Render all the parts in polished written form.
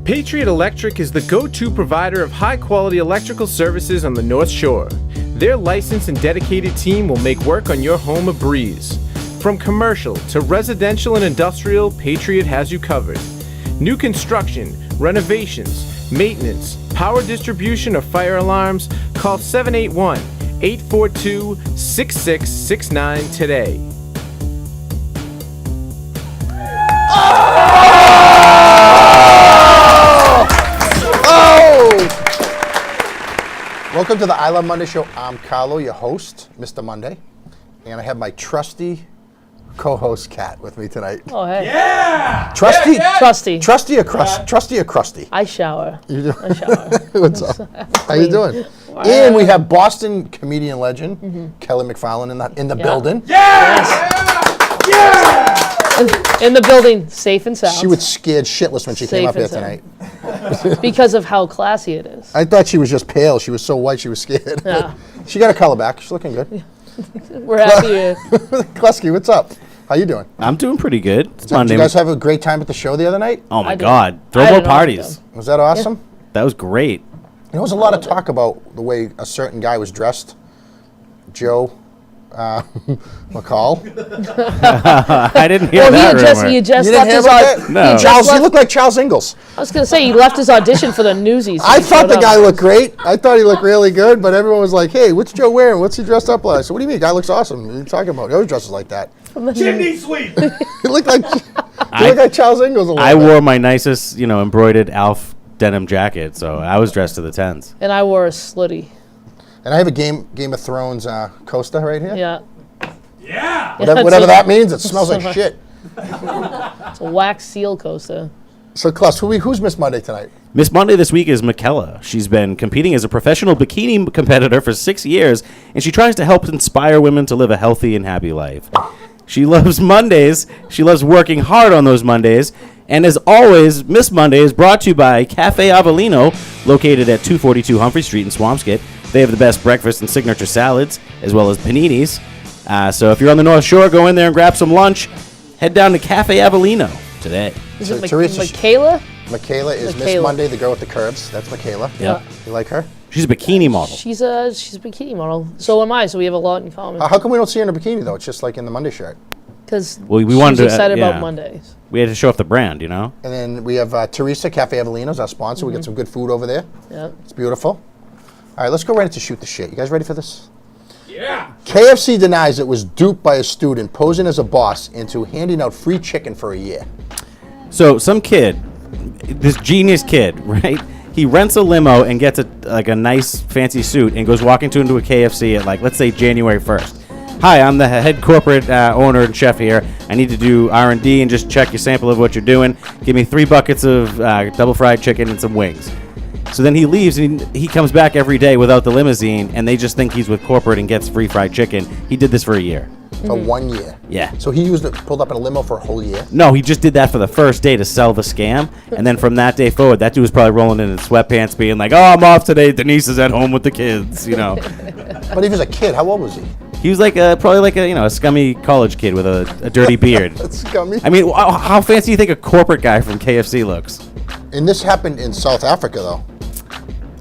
Patriot Electric is the go-to provider of high-quality electrical services on the North Shore. Their licensed and dedicated team will make work on your home a breeze. From commercial to residential and industrial, Patriot has you covered. New construction, renovations, maintenance, power distribution, or fire alarms, call 781-842-6669 today. Welcome to the I Love Monday Show. I'm Carlo, your host, Mr. Monday, and I have my trusty co-host Kat with me tonight. Oh, hey. Yeah! Trusty? Yeah. Trusty. Trusty or crusty? I shower. You do? I shower. What's up? How you doing? And we have Boston comedian legend Kelly MacFarland in the building. Yes. In the building, safe and sound. She was scared shitless when she came up here tonight. Because of how classy it is. I thought she was just pale. She was so white she was scared. Yeah. She got her color back. She's looking good. We're happy to... Klusky, what's up? How you doing? I'm doing pretty good. It's Did Monday. you guys have a great time at the show the other night? Oh my I did. God. I Throw had more an awesome parties. time. Was that awesome? That was great. There was a lot of talk about the way a certain guy was dressed. Joe McCall. I didn't hear that rumor. He just You left didn't his hear about that? No. Charles, he looked like Charles Ingalls. I was going to say, he left his audition for the Newsies. I thought the guy looked great. I thought he looked really good, but everyone was like, hey, what's Joe wearing? What's he dressed up like? I said, what do you mean? Guy looks awesome. What are you talking about? He always dresses like that. Chimney sweep. He looked like Charles Ingalls a little I bit. wore my nicest, embroidered Alf denim jacket, so I was dressed to the tens. And I wore a slutty. And I have a Game of Thrones coaster right here. Yeah. Yeah. Whatever that means, it smells like shit. It's a wax seal coaster. So, Klus, who's Miss Monday tonight? Miss Monday this week is Michaela. She's been competing as a professional bikini competitor for 6 years, and she tries to help inspire women to live a healthy and happy life. She loves Mondays. She loves working hard on those Mondays. And as always, Miss Monday is brought to you by Cafe Avellino, located at 242 Humphrey Street in Swampscott. They have the best breakfast and signature salads, as well as paninis. So if you're on the North Shore, go in there and grab some lunch. Head down to Cafe Avellino today. Is So it Teresa- Michaela? Michaela is Miss Michaela. Monday, the girl with the curves. That's Michaela. Yep. You like her? She's a bikini model. She's a bikini model. So am I, so we have a lot in common. How come we don't see her in a bikini, though? It's just like in the Monday shirt. Because Well, we she's wanted to, excited yeah. about Mondays. We had to show off the brand, And then we have Teresa, Cafe Avellino's our sponsor. We get some good food over there. Yeah. It's beautiful. All right, let's go right into shoot the shit. You guys ready for this? Yeah. KFC denies it was duped by a student posing as a boss into handing out free chicken for a year. So some kid, this genius kid, right? He rents a limo and gets a nice fancy suit and goes walking into a KFC at let's say January 1st. Hi, I'm the head corporate owner and chef here. I need to do R&D and just check your sample of what you're doing. Give me 3 buckets of double fried chicken and some wings. So then he leaves and he comes back every day without the limousine, and they just think he's with corporate and gets free fried chicken. He did this for a year. For 1 year. Yeah. So he pulled up in a limo for a whole year. No, he just did that for the first day to sell the scam. And then from that day forward, that dude was probably rolling in sweatpants being like, oh, I'm off today. Denise is at home with the kids, But he was a kid. How old was he? He was probably a scummy college kid with a dirty beard. That's scummy. I mean, how fancy do you think a corporate guy from KFC looks? And this happened in South Africa, though.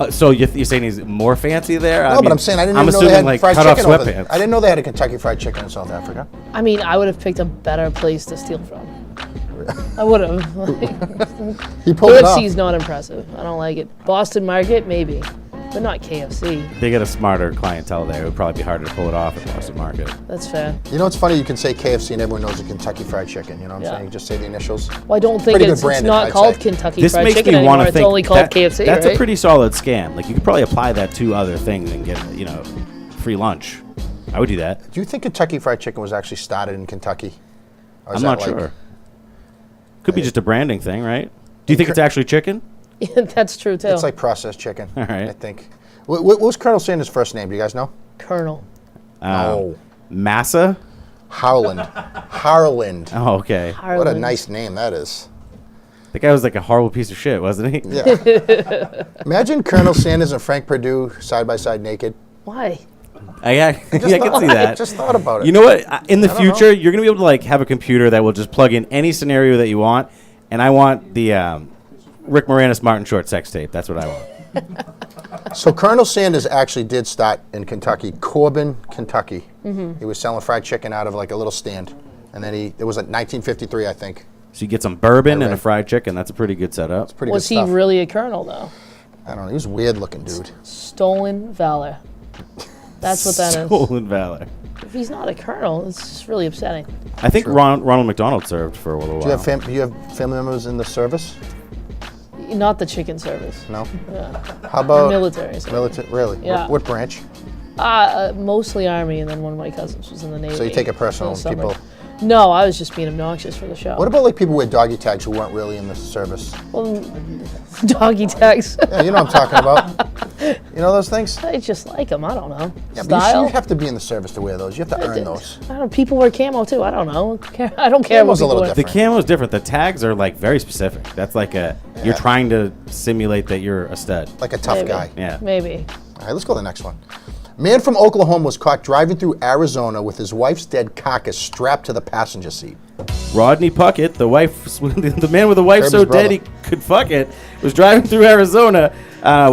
So you're saying he's more fancy there? No, but I'm saying I didn't even know they had fried cut off chicken over there. sweatpants. I didn't know they had a Kentucky Fried Chicken in South Africa. I mean, I would have picked a better place to steal from. I would have. He pulled it off. KFC's not impressive. I don't like it. Boston Market, maybe. But not KFC. They get a smarter clientele there. It would probably be harder to pull it off at Boston Market. That's fair. You know, it's funny. You can say KFC and everyone knows a Kentucky Fried Chicken. You know what I'm Yeah. saying? You just say the initials. Well, I don't think Pretty good it's branding, not I'd called say. Kentucky This Fried makes Chicken me want anymore. to It's think only called KFC, that's right? a pretty solid scam. You could probably apply that to other things and get free lunch. I would do that. Do you think Kentucky Fried Chicken was actually started in Kentucky? Or is I'm not that sure. Could be just a branding thing, right? Do you think it's actually chicken? That's true, too. It's like processed chicken. All right. I think. What was Colonel Sanders' first name? Do you guys know? Colonel. No. Massa? Harland. Harland. Oh, okay. What a Ireland. nice name that is. The guy was like a horrible piece of shit, wasn't he? Yeah. Imagine Colonel Sanders and Frank Perdue side by side naked. Why? I can see that. I just thought about it. You know what? In the don't future, know. you're going to be able to have a computer that will just plug in any scenario that you want. And I want the Rick Moranis Martin Short sex tape. That's what I want. So Colonel Sanders actually did start in Kentucky, Corbin, Kentucky. He was selling fried chicken out of like a little stand. And then it was like 1953, I think. So you get some bourbon I and a read. fried chicken. That's a pretty good setup. Pretty Was good he stuff. really a colonel, though? I don't know. He was a weird looking dude. Stolen valor. That's what that is. Stolen valor. If he's not a colonel, it's just really upsetting. I think Ronald McDonald served for a little Do you while. have, do you have family members in the service? Not the chicken service. No? Yeah. How about Military service. military? Really? Yeah. What branch? Mostly Army, and then one of my cousins was in the Navy. So you take it personal, in the summer. people. No, I was just being obnoxious for the show. What about like people with doggy tags who weren't really in the service? Well, doggy tags. Yeah, you know what I'm talking about. You know those things? I just like them. I don't know. Yeah, but Style. you have to be in the service to wear those. You have to earn those. I don't know. People wear camo too. I don't know. I don't care what Camo's a people little wear. different. The camo is different. The tags are like very specific. That's like you're trying to simulate that you're a stud. Like a tough Maybe. guy. Yeah. Maybe. All right, let's go to the next one. Man from Oklahoma was caught driving through Arizona with his wife's dead carcass strapped to the passenger seat. Rodney Puckett, the man with a wife Kirby's so brother. dead he could fuck it, was driving through Arizona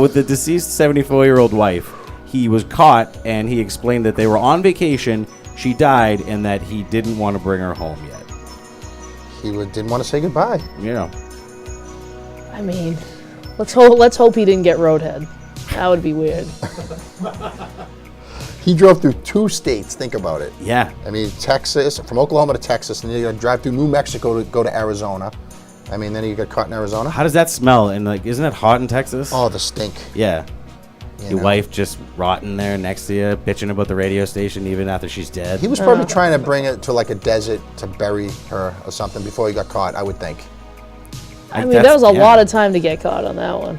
with the deceased 74-year-old wife. He was caught, and he explained that they were on vacation, she died, and that he didn't want to bring her home yet. He didn't want to say goodbye. You know. I mean, let's hope he didn't get roadhead. That would be weird. He drove through 2 states. Think about it. Yeah. I mean, Texas, from Oklahoma to Texas, and then you got to drive through New Mexico to go to Arizona. I mean, then you got caught in Arizona. How does that smell? And like, isn't it hot in Texas? Oh, the stink. Yeah. You Your know. wife just rotting there next to you, bitching about the radio station even after she's dead. He was probably trying to bring it to like a desert to bury her or something before he got caught, I would think. I mean, that was a lot of time to get caught on that one.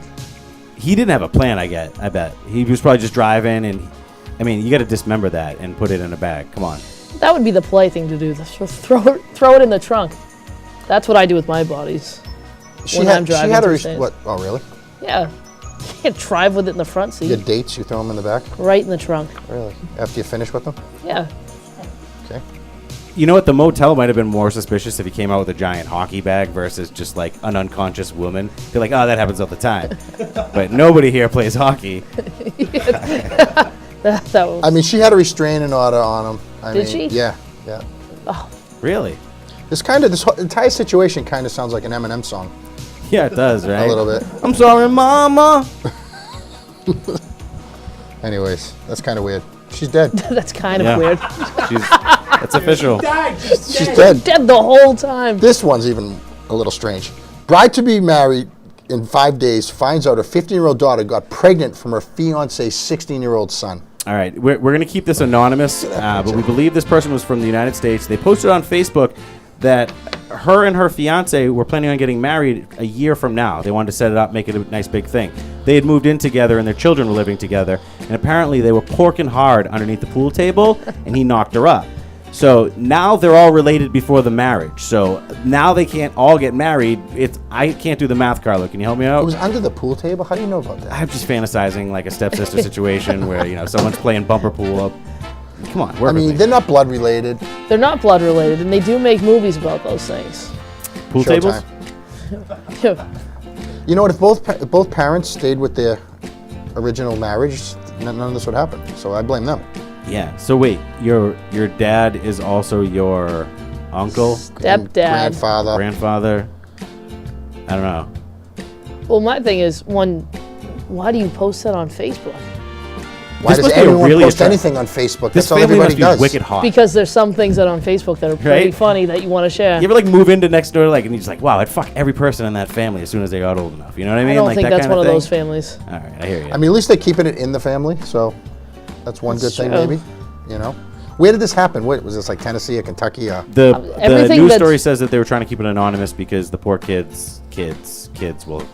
He didn't have a plan, I bet. He was probably just driving, and I mean, you got to dismember that and put it in a bag. Come on. That would be the play thing to do. Throw it in the trunk. That's what I do with my bodies. When I'm driving she had through a states. what? Oh, really? Yeah. You can't drive with it in the front seat. You get dates, you throw them in the back? Right in the trunk. Really? After you finish with them? Yeah. Okay. You know what? The motel might have been more suspicious if he came out with a giant hockey bag versus just like an unconscious woman. They're like, oh, that happens all the time. But nobody here plays hockey. That was, I mean, she had a restraining order on him. Did she? Yeah, yeah. Really? This whole entire situation kind of sounds like an Eminem song. Yeah, it does, right? A little bit. I'm sorry, mama. Anyways, that's kind of weird. She's dead. that's kind of Yeah. weird. That's official. Died. She's dead. Dead the whole time. This one's even a little strange. Bride to be married in 5 days finds out her 15-year-old daughter got pregnant from her fiance's 16-year-old son. All right, we're going to keep this anonymous, but we believe this person was from the United States. They posted on Facebook that her and her fiance were planning on getting married a year from now. They wanted to set it up, make it a nice big thing. They had moved in together, and their children were living together, and apparently they were porking hard underneath the pool table, and he knocked her up. So now they're all related before the marriage. So now they can't all get married. I can't do the math, Carlo. Can you help me It out? was under the pool table? How do you know about that? I'm just fantasizing like a stepsister situation where, someone's playing bumper pool up. Come on, work I with mean, me. they're not blood related. They're not blood related, and they do make movies about those things. Pool tables? Showtime. You know what? If both parents stayed with their original marriage, none of this would happen. So I blame them. Yeah. So wait, your dad is also your uncle, Stepdad. Grandfather. I don't know. Well, my thing is, why do you post that on Facebook? Why This does must be a everyone really post attract- anything on Facebook? This That's all family everybody must be does. wicked hot. Because there's some things that are on Facebook that are pretty Right? funny that you want to share. You ever like move into next door and you're just like, wow, I'd fuck every person in that family as soon as they got old enough. You know what I mean? I don't like think that that's kind one of thing? those families. All right, I hear you. I mean, at least they're keeping it in the family, so that's one That's good thing, true. maybe. You know, where did this happen? What was this, like Tennessee or Kentucky? the everything news that's- story says that they were trying to keep it anonymous because the poor kids will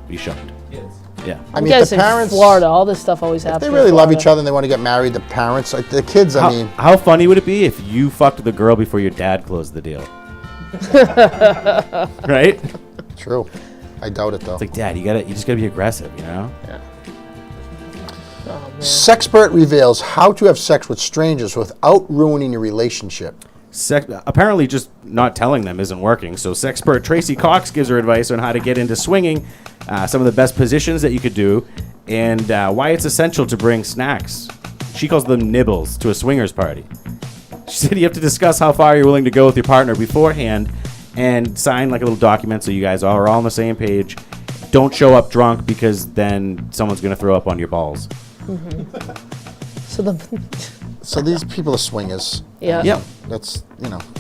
be shunned. Yeah. I I'm mean, the guessing parents, Florida, all this stuff always if happens. they in really love Florida. each other and they want to get married, the parents, like the kids. I mean, How funny would it be if you fucked the girl before your dad closed the deal? Right? true. I doubt it though. It's like, Dad, you just gotta be aggressive, you know? Oh, man. Sexpert reveals how to have sex with strangers without ruining your relationship. Apparently, just not telling them isn't working. So, sexpert Tracy Cox gives her advice on how to get into swinging, some of the best positions that you could do, and why it's essential to bring snacks. She calls them nibbles to a swingers party. She said you have to discuss how far you're willing to go with your partner beforehand and sign like a little document so you guys are all on the same page. Don't show up drunk because then someone's going to throw up on your balls. So these people are swingers. Yeah. Yep. That's,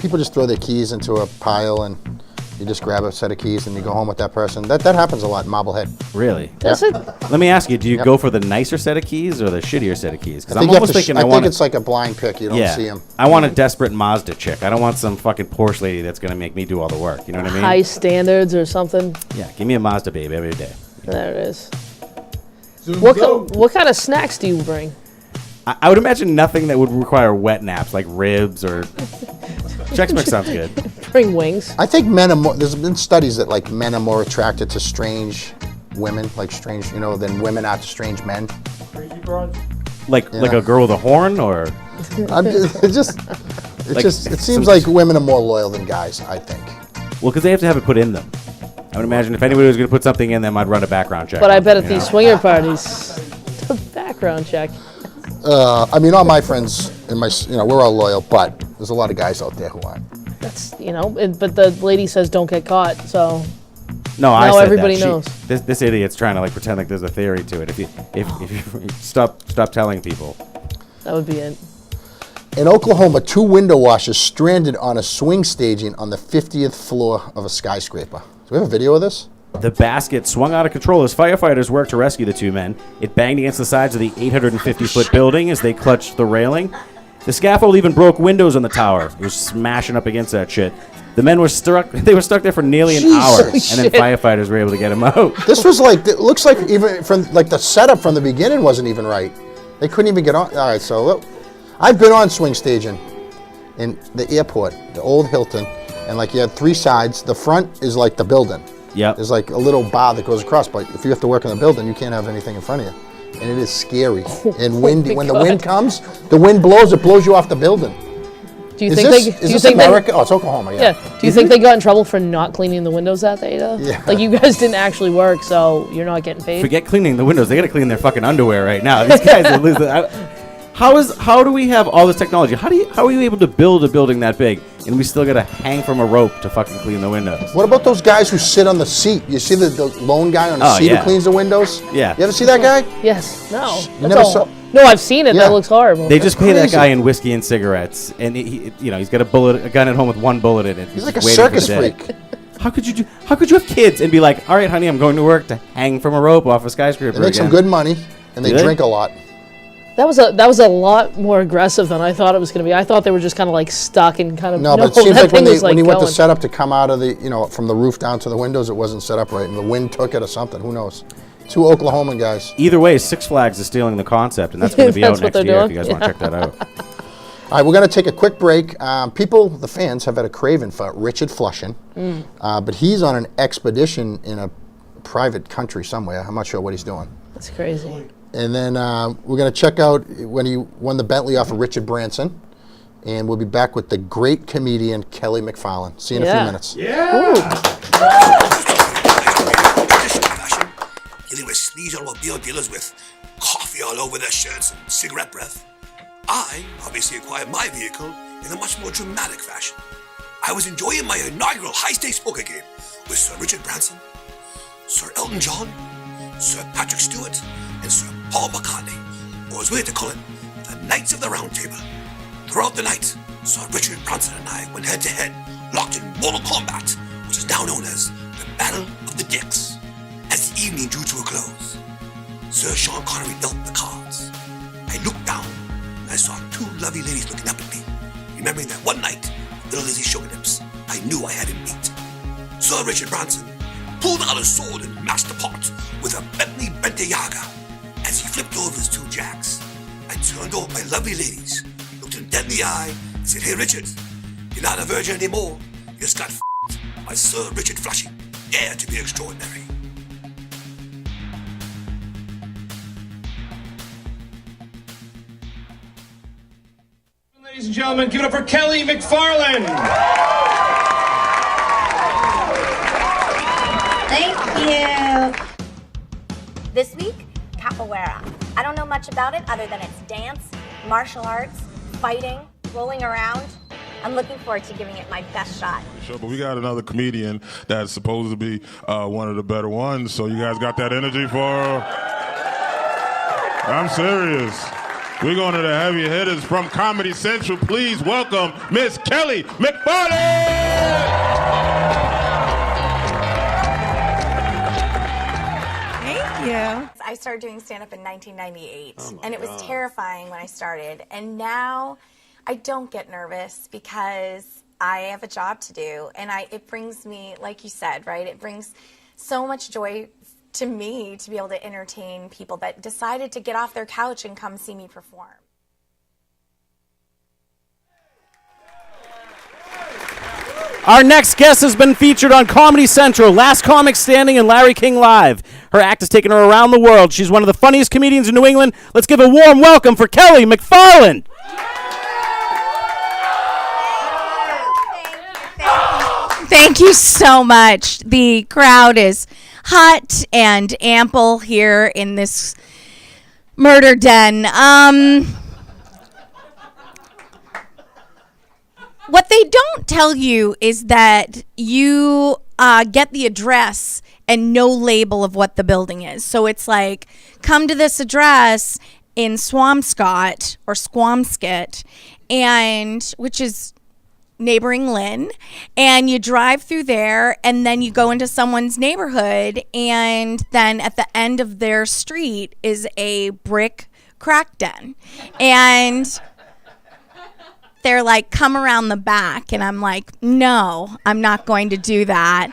people just throw their keys into a pile and you just grab a set of keys and you go home with that person. That happens a lot in Marblehead. Really? Does it? Let me ask you, do you go for the nicer set of keys or the shittier set of keys? Because I I'm think, almost thinking I think want it's like a blind pick. You don't see them. I want a desperate Mazda chick. I don't want some fucking Porsche lady that's going to make me do all the work. You know what I mean? High standards or something. Yeah, give me a Mazda babe every day. There it is. What kind of snacks do you bring? I would imagine nothing that would require wet naps, like ribs or... Chex Mix sounds good. Bring wings. I think men are more, there's been studies that like men are more attracted to strange women, like strange, than women are to strange men. Crazy broad. Like a girl with a horn or... It seems like women are more loyal than guys, I think. Well, because they have to have it put in them. I would imagine if anybody was going to put something in them, I'd run a background check. But I bet at these swinger parties, the background check. All my friends and we're all loyal, but there's a lot of guys out there who aren't. That's, but the lady says don't get caught, so No, I now said everybody that. knows. This idiot's trying to like pretend like there's a theory to it. If you stop telling people. That would be it. In Oklahoma, 2 window washers stranded on a swing staging on the 50th floor of a skyscraper. Do we have a video of this? The basket swung out of control as firefighters worked to rescue the 2 men. It banged against the sides of the 850-foot building as they clutched the railing. The scaffold even broke windows on the tower. It was smashing up against that shit. The men were stuck. They were stuck there for nearly an hour, and then firefighters were able to get them out. This was it looks like even from the setup from the beginning wasn't even right. They couldn't even get on. All right, so look, I've been on swing staging in the airport, the old Hilton, and you had 3 sides. The front is like the building. Yep. There's like a little bar that goes across, but if you have to work in the building, you can't have anything in front of you. And it is scary. And windy. When the wind comes, the wind blows, it blows you off the building. Do you Is think this, they? is Do you this think America? Oh, it's Oklahoma, yeah. Yeah. Do you think they got in trouble for not cleaning the windows that day, though? Yeah. Like you guys didn't actually work, so you're not getting paid. Forget cleaning the windows. They got to clean their fucking underwear right now. These guys are losing. How do we have all this technology? How are you able to build a building that big and we still got to hang from a rope to fucking clean the windows? What about those guys who sit on the seat? You see the lone guy on the seat who cleans the windows? Yeah. You ever see that guy? Yes. No. You never saw. No, I've seen it. Yeah. That looks horrible. They just pay that crazy. guy in whiskey and cigarettes, and he's got a gun at home with 1 bullet in it. He's like a just waiting circus for the day. freak. How could you have kids and be like, all right, honey, I'm going to work to hang from a rope off a skyscraper? They make some good money, and they Do they? drink a lot. That was a lot more aggressive than I thought it was going to be. I thought they were just kind of like stuck and kind of. No, but it seems like when was he went to going. set up to come out of the, from the roof down to the windows, it wasn't set up right, and the wind took it or something. Who knows? 2 Oklahoman guys. Either way, Six Flags is stealing the concept, and that's going to be out That's what next they're year if doing? you guys want to check that out. All right, we're going to take a quick break. The fans, have had a craving for Richard Flushing, but he's on an expedition in a private country somewhere. I'm not sure what he's doing. That's crazy. And then we're going to check out when he won the Bentley off of Richard Branson, and we'll be back with the great comedian Kelly MacFarland. See you in a few minutes. Dealing with sleaze automobile dealers with coffee all over their shirts and cigarette breath. I obviously acquired my vehicle in a much more dramatic fashion. I was enjoying my inaugural high-stakes poker game with Sir Richard Branson, Sir Elton John, Sir Patrick Stewart, and Sir Paul McCartney, or as we like to call it, the Knights of the Round Table. Throughout the night, Sir Richard Branson and I went head-to-head, locked in Mortal Kombat, which is now known as the Battle of the Dicks. As the evening drew to a close, Sir Sean Connery dealt the cards. I looked down, and I saw 2 lovely ladies looking up at me. Remembering that one night, little Lizzie showed lips, I knew I had him beat. Sir Richard Branson pulled out his sword and mashed the pot with a Bentley Bentayga. As he flipped over his 2 jacks, I turned over my lovely ladies, looked him dead in the eye, and said, "Hey Richard, you're not a virgin anymore. You just got f***ed by Sir Richard Flushing. Dare to be extraordinary." Ladies and gentlemen, give it up for Kelly MacFarland. Thank you. This week, capoeira. I don't know much about it other than it's dance, martial arts, fighting, rolling around. I'm looking forward to giving it my best shot. Sure, but we got another comedian that's supposed to be one of the better ones, so you guys got that energy for her? I'm serious. We're going to the heavy hitters from Comedy Central. Please welcome Miss Kelly MacFarland! I started doing stand-up in 1998, and it was terrifying when I started. And now I don't get nervous because I have a job to do, and it brings me, like you said, right? It brings so much joy to me to be able to entertain people that decided to get off their couch and come see me perform. Our next guest has been featured on Comedy Central, Last Comic Standing, and Larry King Live. Her act has taken her around the world. She's one of the funniest comedians in New England. Let's give a warm welcome for Kelly MacFarland. Thank you so much. The crowd is hot and ample here in this murder den. What they don't tell you is that you get the address and no label of what the building is. So it's like, come to this address in Swampscott or Squamscott, and which is neighboring Lynn, and you drive through there, and then you go into someone's neighborhood, and then at the end of their street is a brick crack den, and they're like, come around the back, and I'm like, no, I'm not going to do that.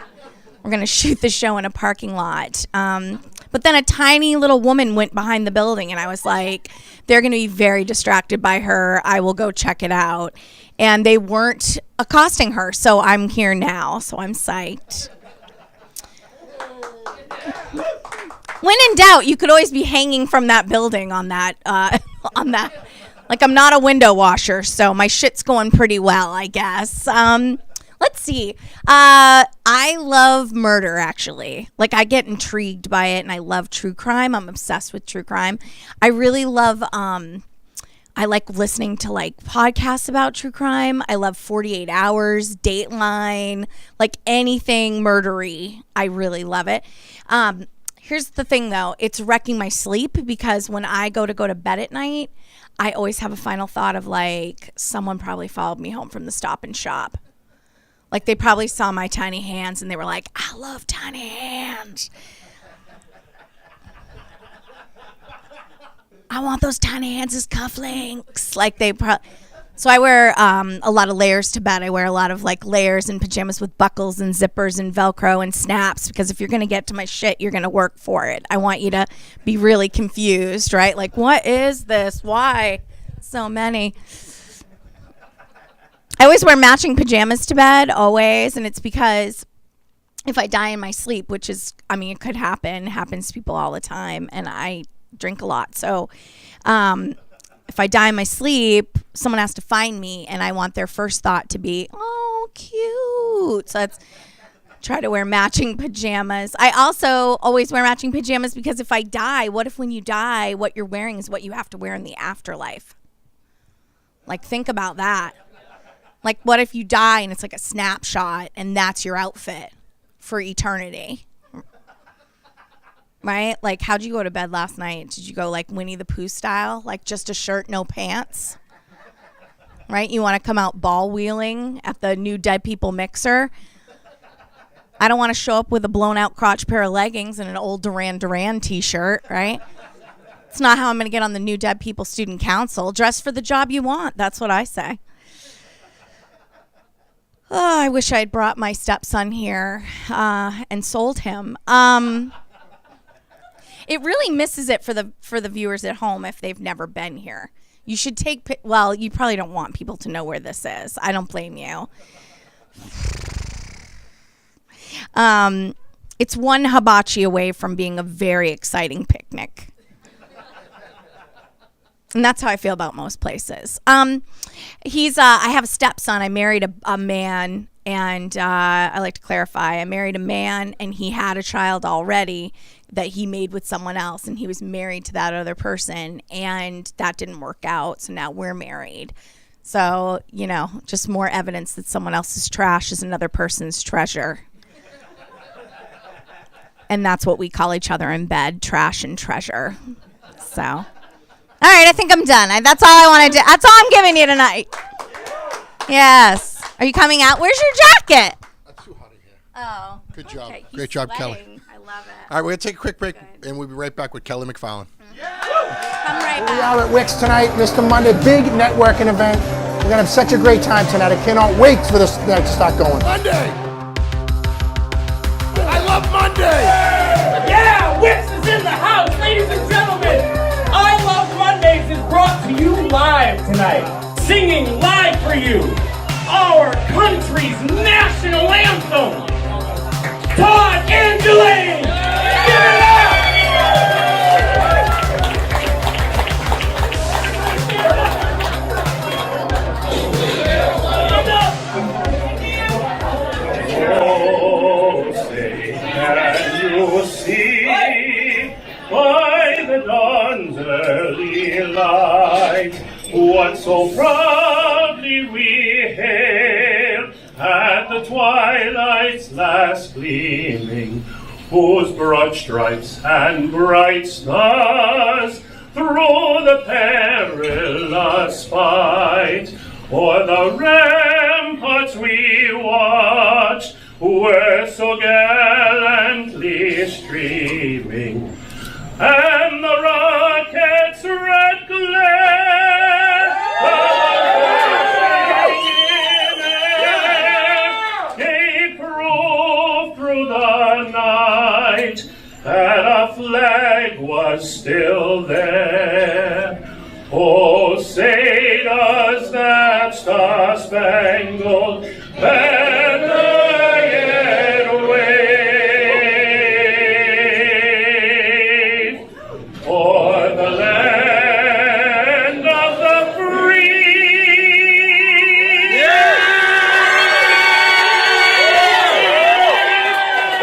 We're going to shoot the show in a parking lot. But then a tiny little woman went behind the building, and I was like, they're going to be very distracted by her. I will go check it out. And they weren't accosting her, so I'm here now, so I'm psyched. When in doubt, you could always be hanging from that building on that, Like, I'm not a window washer, so my shit's going pretty well, I guess. Let's see. I love murder, actually. Like, I get intrigued by it, and I love true crime. I'm obsessed with true crime. I really love, I like listening to, like, podcasts about true crime. I love 48 Hours, Dateline, like, anything murdery. I really love it. Here's the thing, though. It's wrecking my sleep because when I go to bed at night, I always have a final thought of, like, someone probably followed me home from the Stop and Shop. Like, they probably saw my tiny hands, and they were like, I love tiny hands. I want those tiny hands as cufflinks. Like, so I wear a lot of layers to bed. I wear a lot of, like, layers and pajamas with buckles and zippers and Velcro and snaps, because if you're going to get to my shit, you're going to work for it. I want you to be really confused, right? Like, what is this? Why so many? I always wear matching pajamas to bed, always, and it's because if I die in my sleep, which is, I mean, it could happen. It happens to people all the time, and I drink a lot. So if I die in my sleep, someone has to find me, and I want their first thought to be, oh, cute. So that's try to wear matching pajamas. I also always wear matching pajamas because if I die, what if when you die, what you're wearing is what you have to wear in the afterlife? Like, think about that. Like, what if you die and it's like a snapshot and that's your outfit for eternity? Right? Like, how'd you go to bed last night? Did you go like Winnie the Pooh style? Like just a shirt, no pants? Right? You want to come out ball wheeling at the new Dead People mixer? I don't want to show up with a blown out crotch pair of leggings and an old Duran Duran t-shirt, right? It's not how I'm going to get on the new Dead People Student Council. Dress for the job you want. That's what I say. Oh, I wish I had brought my stepson here and sold him. It really misses it for the viewers at home if they've never been here. You should well, you probably don't want people to know where this is. I don't blame you. It's one hibachi away from being a very exciting picnic. And that's how I feel about most places. I have a stepson. I married a man, and I like to clarify. I married a man, and he had a child already that he made with someone else, and he was married to that other person, and that didn't work out. So now we're married. So, just more evidence that someone else's trash is another person's treasure. And that's what we call each other in bed, trash and treasure. So, all right, I think I'm done. That's all I want to do. That's all I'm giving you tonight. Yes. Are you coming out? Where's your jacket? It's too hot in here. Oh. Good job. Okay. Great job, sweating. Kelly. I love it. All right, we're going to take a quick break, and we'll be right back with Kelly MacFarland. Come right We back. are at Wix tonight, Mr. Monday, big networking event. We're going to have such a great time tonight. I cannot wait for this night to start going. Monday! I love Monday! Yeah, Wix is in the house, ladies and gentlemen. I Love Mondays is brought to you live tonight, singing live for you our country's national anthem, Todd Angeline. Give it up! Oh, say can you see by the dawn's early light what so proudly we hailed at the twilight's last gleaming, whose broad stripes and bright stars through the perilous fight o'er the ramparts we watched were so gallantly streaming, and the rocket's red glare gave proof through the night that a flag was still there. Oh, say does that star-spangled banner yet wave o'er the land of the free?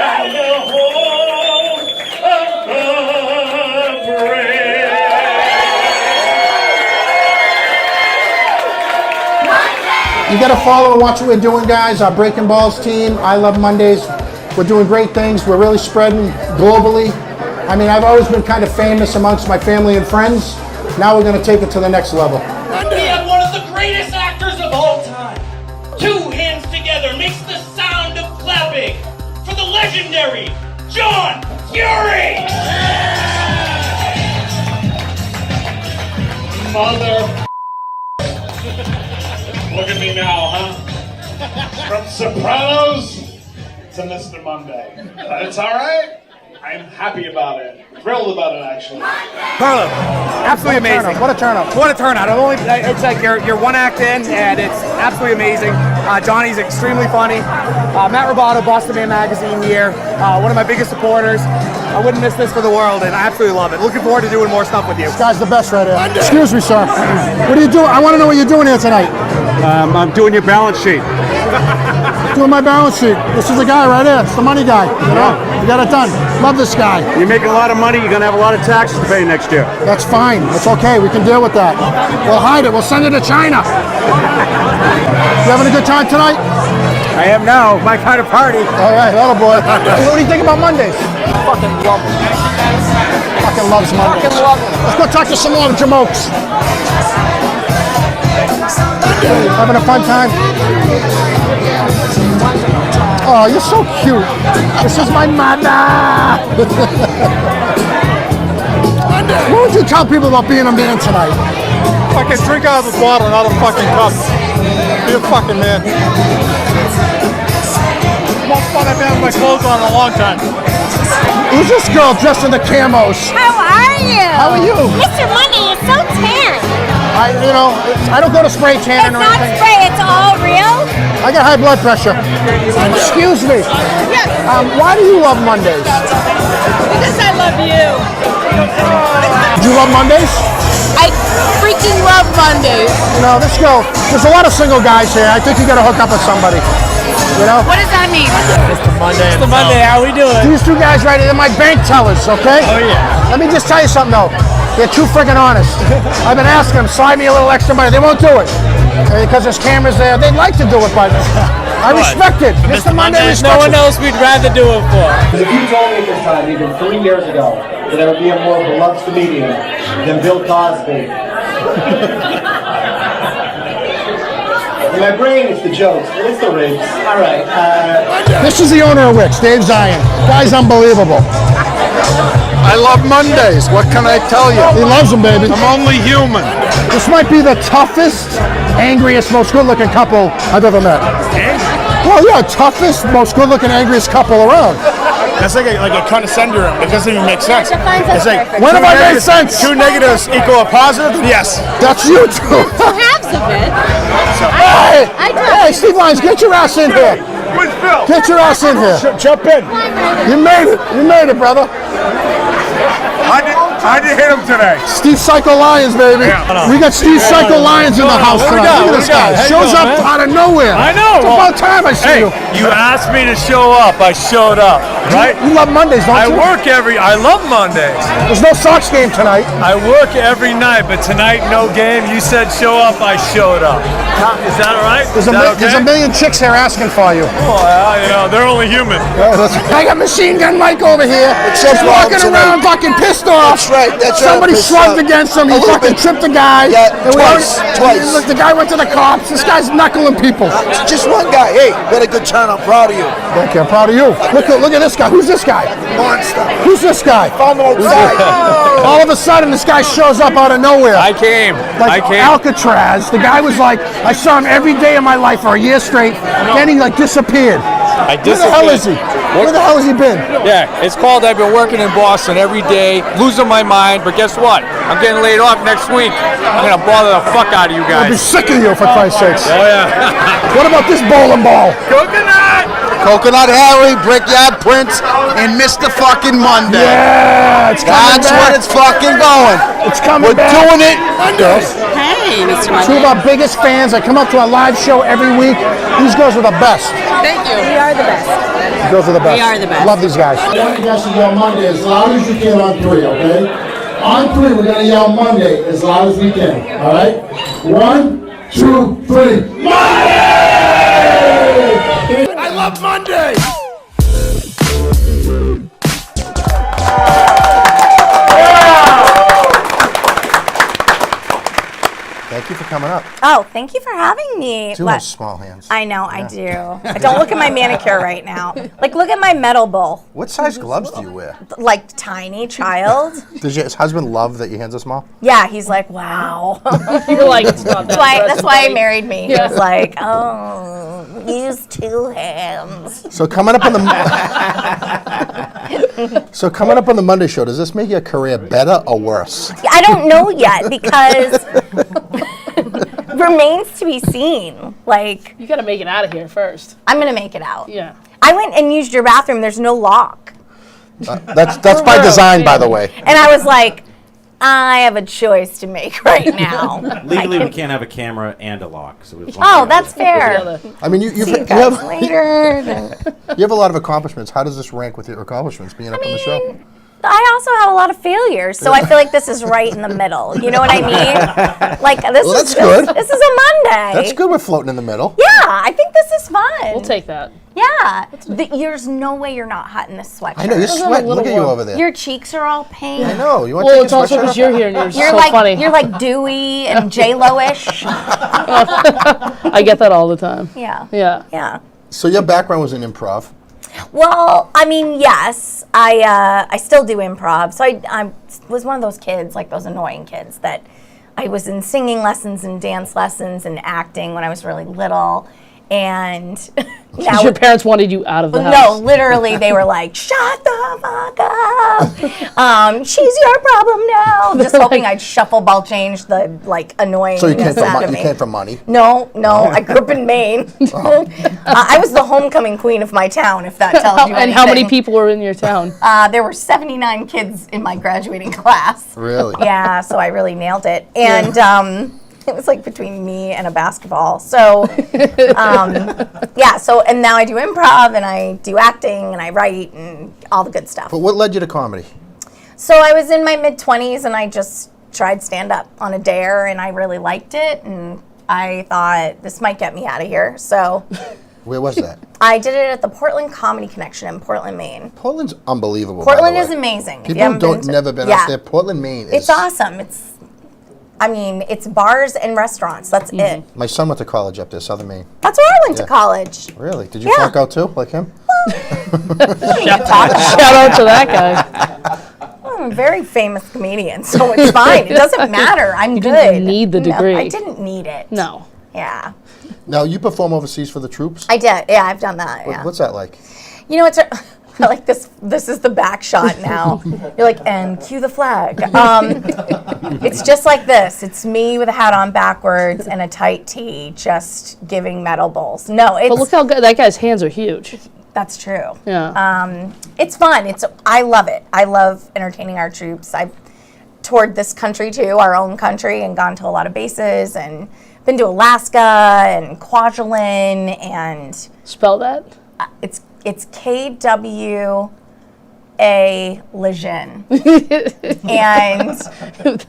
And the home of the brave. You got to follow and watch what we're doing, guys. Our Breaking Balls team, I Love Mondays. We're doing great things. We're really spreading globally. I mean, I've always been kind of famous amongst my family and friends. Now we're going to take it to the next level. We have one of the greatest actors of all time. Two hands together makes the sound of clapping for the legendary John Fury! Mother. Look at me now, huh? From Sopranos to Mr. Monday. But it's all right. I'm happy about it. Thrilled about it, actually. Carlo, absolutely amazing. What a turnout. What a turnout. It's like you're one act in, and it's absolutely amazing. Johnny's extremely funny. Matt Roboto, Boston Man Magazine year. One of my biggest supporters. I wouldn't miss this for the world, and I absolutely love it. Looking forward to doing more stuff with you. This guy's the best right here. Excuse me, sir. What are you doing? I want to know what you're doing here tonight. I'm doing your balance sheet. Doing my balance sheet. This is the guy right here. It's the money guy. You know? You got it done. Love this guy. You're making a lot of money. You're going to have a lot of taxes to pay next year. That's fine. That's okay. We can deal with that. We'll hide it. We'll send it to China. You having a good time tonight? I am now. My kind of party. All right, little boy. What do you think about Mondays? Fucking love it. Fucking loves Mondays. Fucking love it. Let's go talk to some more jamokes. Having a fun time? Oh, you're so cute. This is my mother. What would you tell people about being a man tonight? Fucking drink out of the bottle, not a fucking cup. Be a fucking man. Most fun I've had with my clothes on in a long time. Who's this girl dressed in the camos? How are you? How are you? Mr. Money is so tan. I don't go to spray tanning or It's not anything. spray, it's all real. I got high blood pressure. Excuse me. Yes. Why do you love Mondays? Because I love you. Do you love Mondays? I freaking love Mondays. You know, let's go. There's a lot of single guys here. I think you got to hook up with somebody. You know? What does that mean? Mr. Monday, how we doing? These two guys right here, they're my bank tellers, okay? Oh, yeah. Let me just tell you something, though. They're too freaking honest. I've been asking them, slide me a little extra money. They won't do it. Because there's cameras there. They'd like to do it, but I respect it. Mr. Monday There's respects no one it. else we'd rather do it for. If you told me at this time, even 3 years ago, that I would be a more beloved comedian than Bill Cosby. In my brain, it's the jokes, it's the rapes. All right. This is the owner of Wix, Dave Zion. Guy's unbelievable. I love Mondays. What can I tell you? He loves them, baby. I'm only human. This might be the toughest, angriest, most good-looking couple I've ever met. Well, yeah, toughest, most good-looking, angriest couple around. That's like a condescending. It doesn't even make sense. It's like, When have I made sense? Two negatives equal a positive? Yes. That's you two. Halves of it. Hey, Steve Lyons, get your ass in here. Where's Bill? Get your ass in here. Jump in. You made it. You made it, brother. How'd you hit him today? Steve Psycho Lions, baby. Yeah. We got Steve Psycho Lions in the house What we tonight. got? Look at What this we got? guy. How you Shows doing, up man? out of nowhere. I know. It's about time I see you. You asked me to show up. I showed up, right? You love Mondays, don't you? I love Mondays. There's no Sox game tonight. I work every night, but tonight no game. You said show up, I showed up. Is that all right? There's a million chicks here asking for you. Oh, they're only human. I got Machine Gun Mike over here. He's walking around fucking pissed off. That's right. Somebody slugged against him. He fucking tripped the guy. Yeah, And twice. Look, the guy went to the cops. This guy's knuckling people. Just one guy. Hey, what a good turn. I'm proud of you. Thank you. I'm proud of you. Look at this guy. Who's this guy? Monster. Who's this guy? Found him outside. All of a sudden, this guy shows up out of nowhere. I came. Like Alcatraz. The guy was like, I saw him every day of my life for a year straight. Then he like disappeared. Where the hell is he? Where the hell has he been? Yeah, it's called I've been working in Boston every day, losing my mind, but guess what? I'm getting laid off next week. I'm going to bother the fuck out of you I'll be guys. sick of you, for Christ's sakes. Oh, yeah. What about this bowling ball? Coconut Harry, Brickyard Prince, and Mr. fucking Monday. Yeah, it's coming That's back. what it's fucking going. It's coming We're back. doing it. Hey, Mr. Two of our biggest fans. I come up to our live show every week. These girls are the best. Thank you. We are the best. These girls are the best. We are the best. Love these guys. I want you guys to yell Monday as loud as you can on 3, okay? On 3, we're gonna yell Monday as loud as we can, all right? 1, 2, 3. Monday! I love Monday! Thank you for coming up. Oh, thank you for having me. Two What- small hands. I know, I do. Don't look at my manicure right now. Like, look at my metal bowl. What size gloves do you wear? Like, tiny child. Does your husband love that your hands are small? Yeah, he's like, wow. You're like, it's not that That's why he married me. He Yeah. was like, oh, use 2 hands. So coming up on the coming up on the Monday show, does this make your career better or worse? I don't know yet because remains to be seen. Like, You gotta make it out of here first. I'm gonna make it out. Yeah. I went and used your bathroom. There's no lock. That's by design, by the way. And I was like, I have a choice to make right now. Legally, we can't have a camera and a lock. So Oh, that's fair. I mean, you See you guys later. you have a lot of accomplishments. How does this rank with your accomplishments being up on the show? I also have a lot of failures, so I feel like this is right in the middle. You know what I mean? Like this Well, that's is good. This is a Monday. That's good. We're floating in the middle. Yeah, I think this is fun. We'll take that. Yeah, there's no way you're not hot in this sweatshirt. I know you're sweating. Look at you over there. Your cheeks are all pink. I know. You want Well, to it's also because you're here and you're so like funny. you're like dewy and J-Lo-ish. I get that all the time. Yeah. Yeah. Yeah. So your background was in improv. Well, I mean, yes, I still do improv. So I was one of those kids, like those annoying kids that I was in singing lessons and dance lessons and acting when I was really little. And Because your parents wanted you out of the house. no, literally, they were like, "Shut the fuck up! She's your problem now." Just hoping I'd shuffle ball change the annoying. So you came from money? No, I grew up in Maine. I was the homecoming queen of my town, if that tells you anything. And how many people were in your town? There were 79 kids in my graduating class. Really? Yeah, so I really nailed it. And it was like between me and a basketball. So, and now I do improv and I do acting and I write and all the good stuff. But what led you to comedy? So I was in my mid-20s and I just tried stand-up on a dare and I really liked it. And I thought, this might get me out of here. So Where was that? I did it at the Portland Comedy Connection in Portland, Maine. Portland's unbelievable. Portland by the is way. amazing. People who never been up there. Portland, Maine is. It's awesome. It's bars and restaurants. That's it. My son went to college up there, Southern Maine. That's where I went to college. Really? Did you flunk out too, like him? Shout out to that guy. I'm a very famous comedian, so it's fine. It doesn't matter. I'm You good. didn't need the degree. No, I didn't need it. No. Yeah. Now, you perform overseas for the troops? I did. Yeah, I've done that. Yeah. What's that like? You know, it's like this. This is the back shot now. You're like, and cue the flag. It's just like this. It's me with a hat on backwards and a tight tee, just giving metal bowls. No, it's. But look how good that guy's hands are huge. That's true. Yeah. It's fun. I love it. I love entertaining our troops. I've toured this country too, our own country, and gone to a lot of bases and been to Alaska and Kwajalein and. Spell that. It's KWA Lejeune. And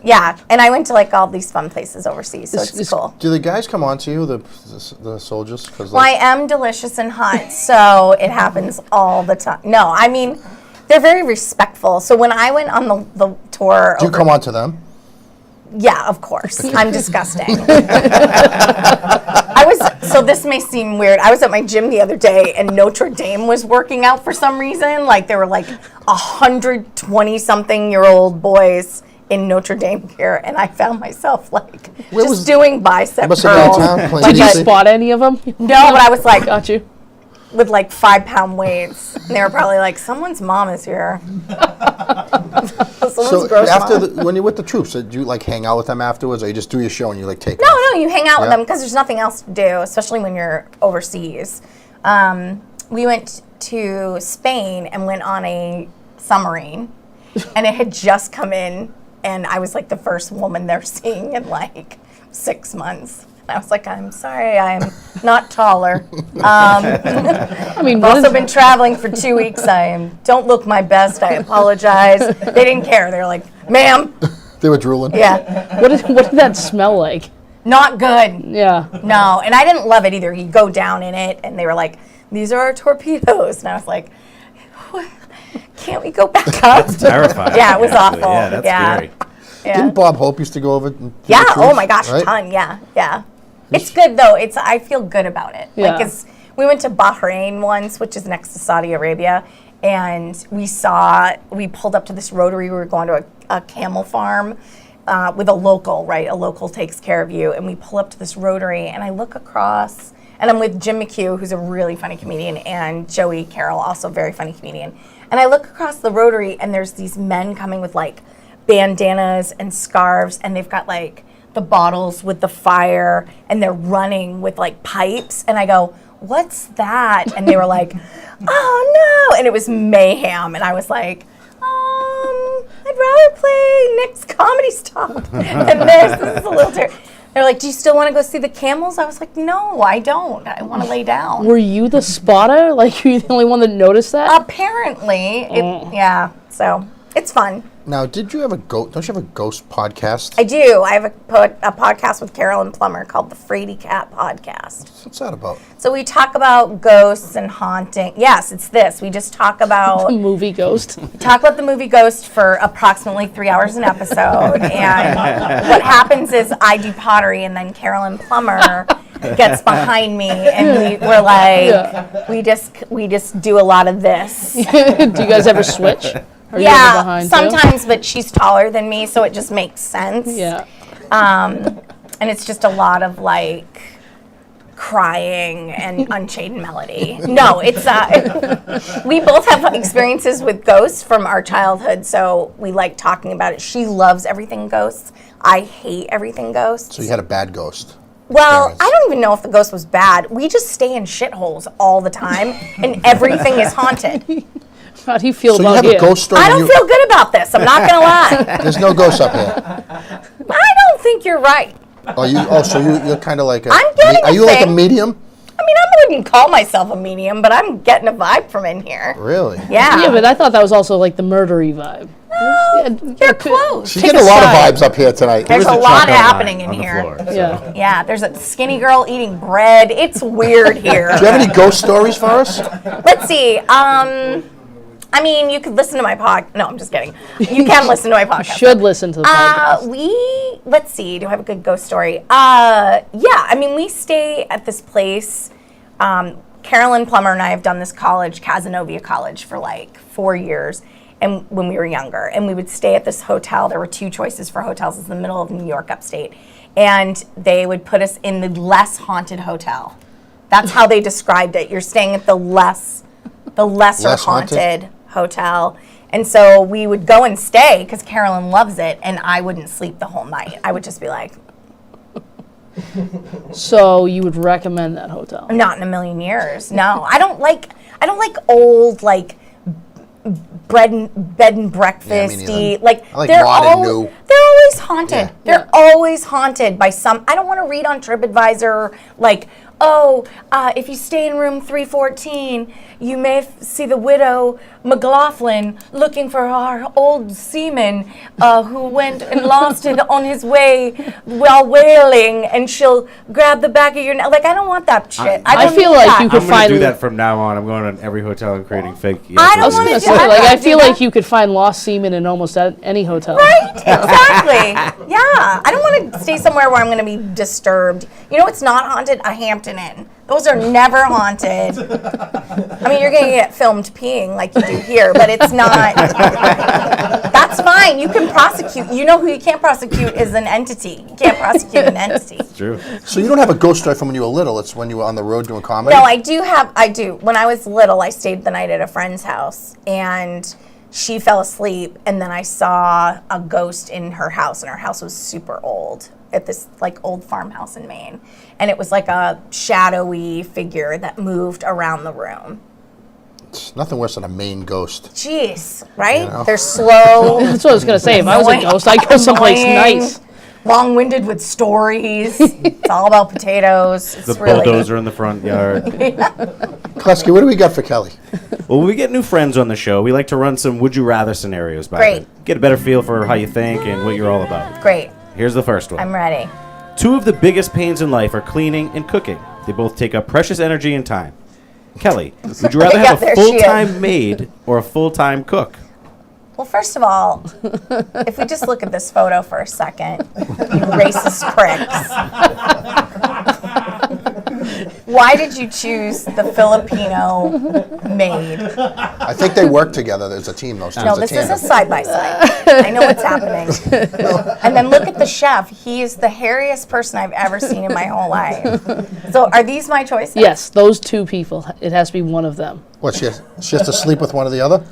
yeah, and I went to all these fun places overseas, so it's cool. Do the guys come on to you, the soldiers? Well, I am delicious and hot, so it happens all the time. No, I mean, they're very respectful. So when I went on the tour... Do you come on to them? Yeah, of course. I'm disgusting. So this may seem weird. I was at my gym the other day and Notre Dame was working out for some reason. There were 120-something-year-old boys in Notre Dame gear, and I found myself doing bicep curls. Did you spot any of them? No, but I was like, got you. With 5-pound weights. And they were probably like, someone's mom is here. So when you're with the troops, do you hang out with them afterwards, or you just do your show and you take off? No, you hang out with them because there's nothing else to do, especially when you're overseas. We went to Spain and went on a submarine, and it had just come in, and I was the first woman they're seeing in 6 months. I was like, I'm sorry, I'm not taller. I've also been traveling for 2 weeks. I don't look my best. I apologize. They didn't care. They were like, ma'am. They were drooling. Yeah. What did that smell like? Not good. Yeah. No, and I didn't love it either. You go down in it, and they were like, these are our torpedoes. And I was like, can't we go back up? That's terrifying. Yeah, it was awful. Yeah, that's scary. Yeah. Didn't Bob Hope used to go over? Yeah. Oh my gosh, a ton. Yeah. It's good though. I feel good about it. Yeah. We went to Bahrain once, which is next to Saudi Arabia, and we pulled up to this rotary. We were going to a camel farm with a local, right? A local takes care of you, and we pull up to this rotary, and I look across, and I'm with Jim McHugh, who's a really funny comedian, and Joey Carroll, also a very funny comedian. And I look across the rotary, and there's these men coming with bandanas and scarves, and they've got the bottles with the fire, and they're running with pipes, and I go, what's that? And they were like, oh no, and it was mayhem, and I was like, I'd rather play Nick's Comedy Stop than this is a little terrible. They're like, do you still want to go see the camels? I was like, no, I don't. I want to lay down. Were you the spotter? Were you the only one that noticed that? Apparently. Yeah, so it's fun. Now, don't you have a ghost podcast? I do. I have a podcast with Carolyn Plummer called the Frady Cat Podcast. What's that about? So we talk about ghosts and haunting. Yes, it's this. We just talk about... the movie Ghost. Talk about the movie Ghost for approximately 3 hours an episode. And what happens is I do pottery, and then Carolyn Plummer gets behind me, and we're like, we just do a lot of this. Do you guys ever switch? Yeah, sometimes, but she's taller than me, so it just makes sense. Yeah. And it's just a lot of crying and Unchained Melody. No, it's we both have experiences with ghosts from our childhood, so we like talking about it. She loves everything ghosts. I hate everything ghosts. So you had a bad ghost. Well, I don't even know if the ghost was bad. We just stay in shitholes all the time, and everything is haunted. How do you feel So about you have here? a ghost story. I don't feel good about this. I'm not gonna lie. There's no ghosts up here. I don't think you're right. So you're kind of like a. I'm getting Are you a like a thing. medium? I mean, I wouldn't call myself a medium, but I'm getting a vibe from in here. Really? Yeah. Yeah, but I thought that was also like the murdery vibe. You're close. She's getting a lot of vibes up here tonight. There's a lot happening in here. Yeah. Yeah, there's a skinny girl eating bread. It's weird here. Do you have any ghost stories for us? Let's see. I mean, you could listen to my podcast. No, I'm just kidding. You can listen to my podcast. Should listen to the podcast. Let's see. Do I have a good ghost story? Yeah. I mean, we stay at this place. Carolyn Plummer and I have done this college, Cazenovia College, for like 4 years. And when we were younger, and we would stay at this hotel. There were 2 choices for hotels. It's in the middle of New York, upstate, and they would put us in the less haunted hotel. That's how they described it. You're staying at the lesser Less haunted hotel. And so we would go and stay because Carolyn loves it, and I wouldn't sleep the whole night. I would just be like, So you would recommend that hotel? not in a million years. No, I don't like old bed and breakfasty. Like I like they're modern, new. They're always haunted. Yeah. They're always haunted by some. I don't want to read on TripAdvisor like, if you stay in room 314, you may see the widow McLaughlin looking for our old seaman who went and lost it on his way while whaling, and she'll grab the back of your neck. Like, I don't want that shit. I don't feel need like that. you could I'm going find. to do that from now on. I'm going on every hotel and creating fake. I don't want to do that. I feel like you could find lost semen in almost any hotel. Right? Exactly. Yeah. I don't want to stay somewhere where I'm going to be disturbed. You know what's not haunted? A Hampton Inn. Those are never haunted. I mean, you're going to get filmed peeing like you do here, but it's not. That's fine. You can prosecute. You know who you can't prosecute is an entity. You can't prosecute an entity. True. So you don't have a ghost story from when you were little. It's when you were on the road doing comedy. No, I do. When I was little, I stayed the night at a friend's house, and she fell asleep, and then I saw a ghost in her house, and her house was super old, at this like old farmhouse in Maine. And it was like a shadowy figure that moved around the room. It's nothing worse than a Maine ghost. Jeez, right? You know? They're slow. That's what I was going to say. If I was a ghost, I'd go someplace annoying, nice. Long-winded with stories. It's all about potatoes. It's The really bulldozer in the front yard. Kleski, what do we got for Kelly? Well, when we get new friends on the show, we like to run some would you rather scenarios by Great. them. Get a better feel for how you think and what you're all about. Great. Here's the first one. I'm ready. 2 of the biggest pains in life are cleaning and cooking. They both take up precious energy and time. Kelly, would you rather Yeah, have there a she is. full-time maid or a full-time cook? Well, first of all, if we just look at this photo for a second, you racist pricks. Why did you choose the Filipino maid? I think they work together. There's a team. Those two. No, this is a side-by-side. I know what's happening. And then look at the chef. He is the hairiest person I've ever seen in my whole life. So are these my choices? Yes, those 2 people. It has to be one of them. What? She has to sleep with one or the other?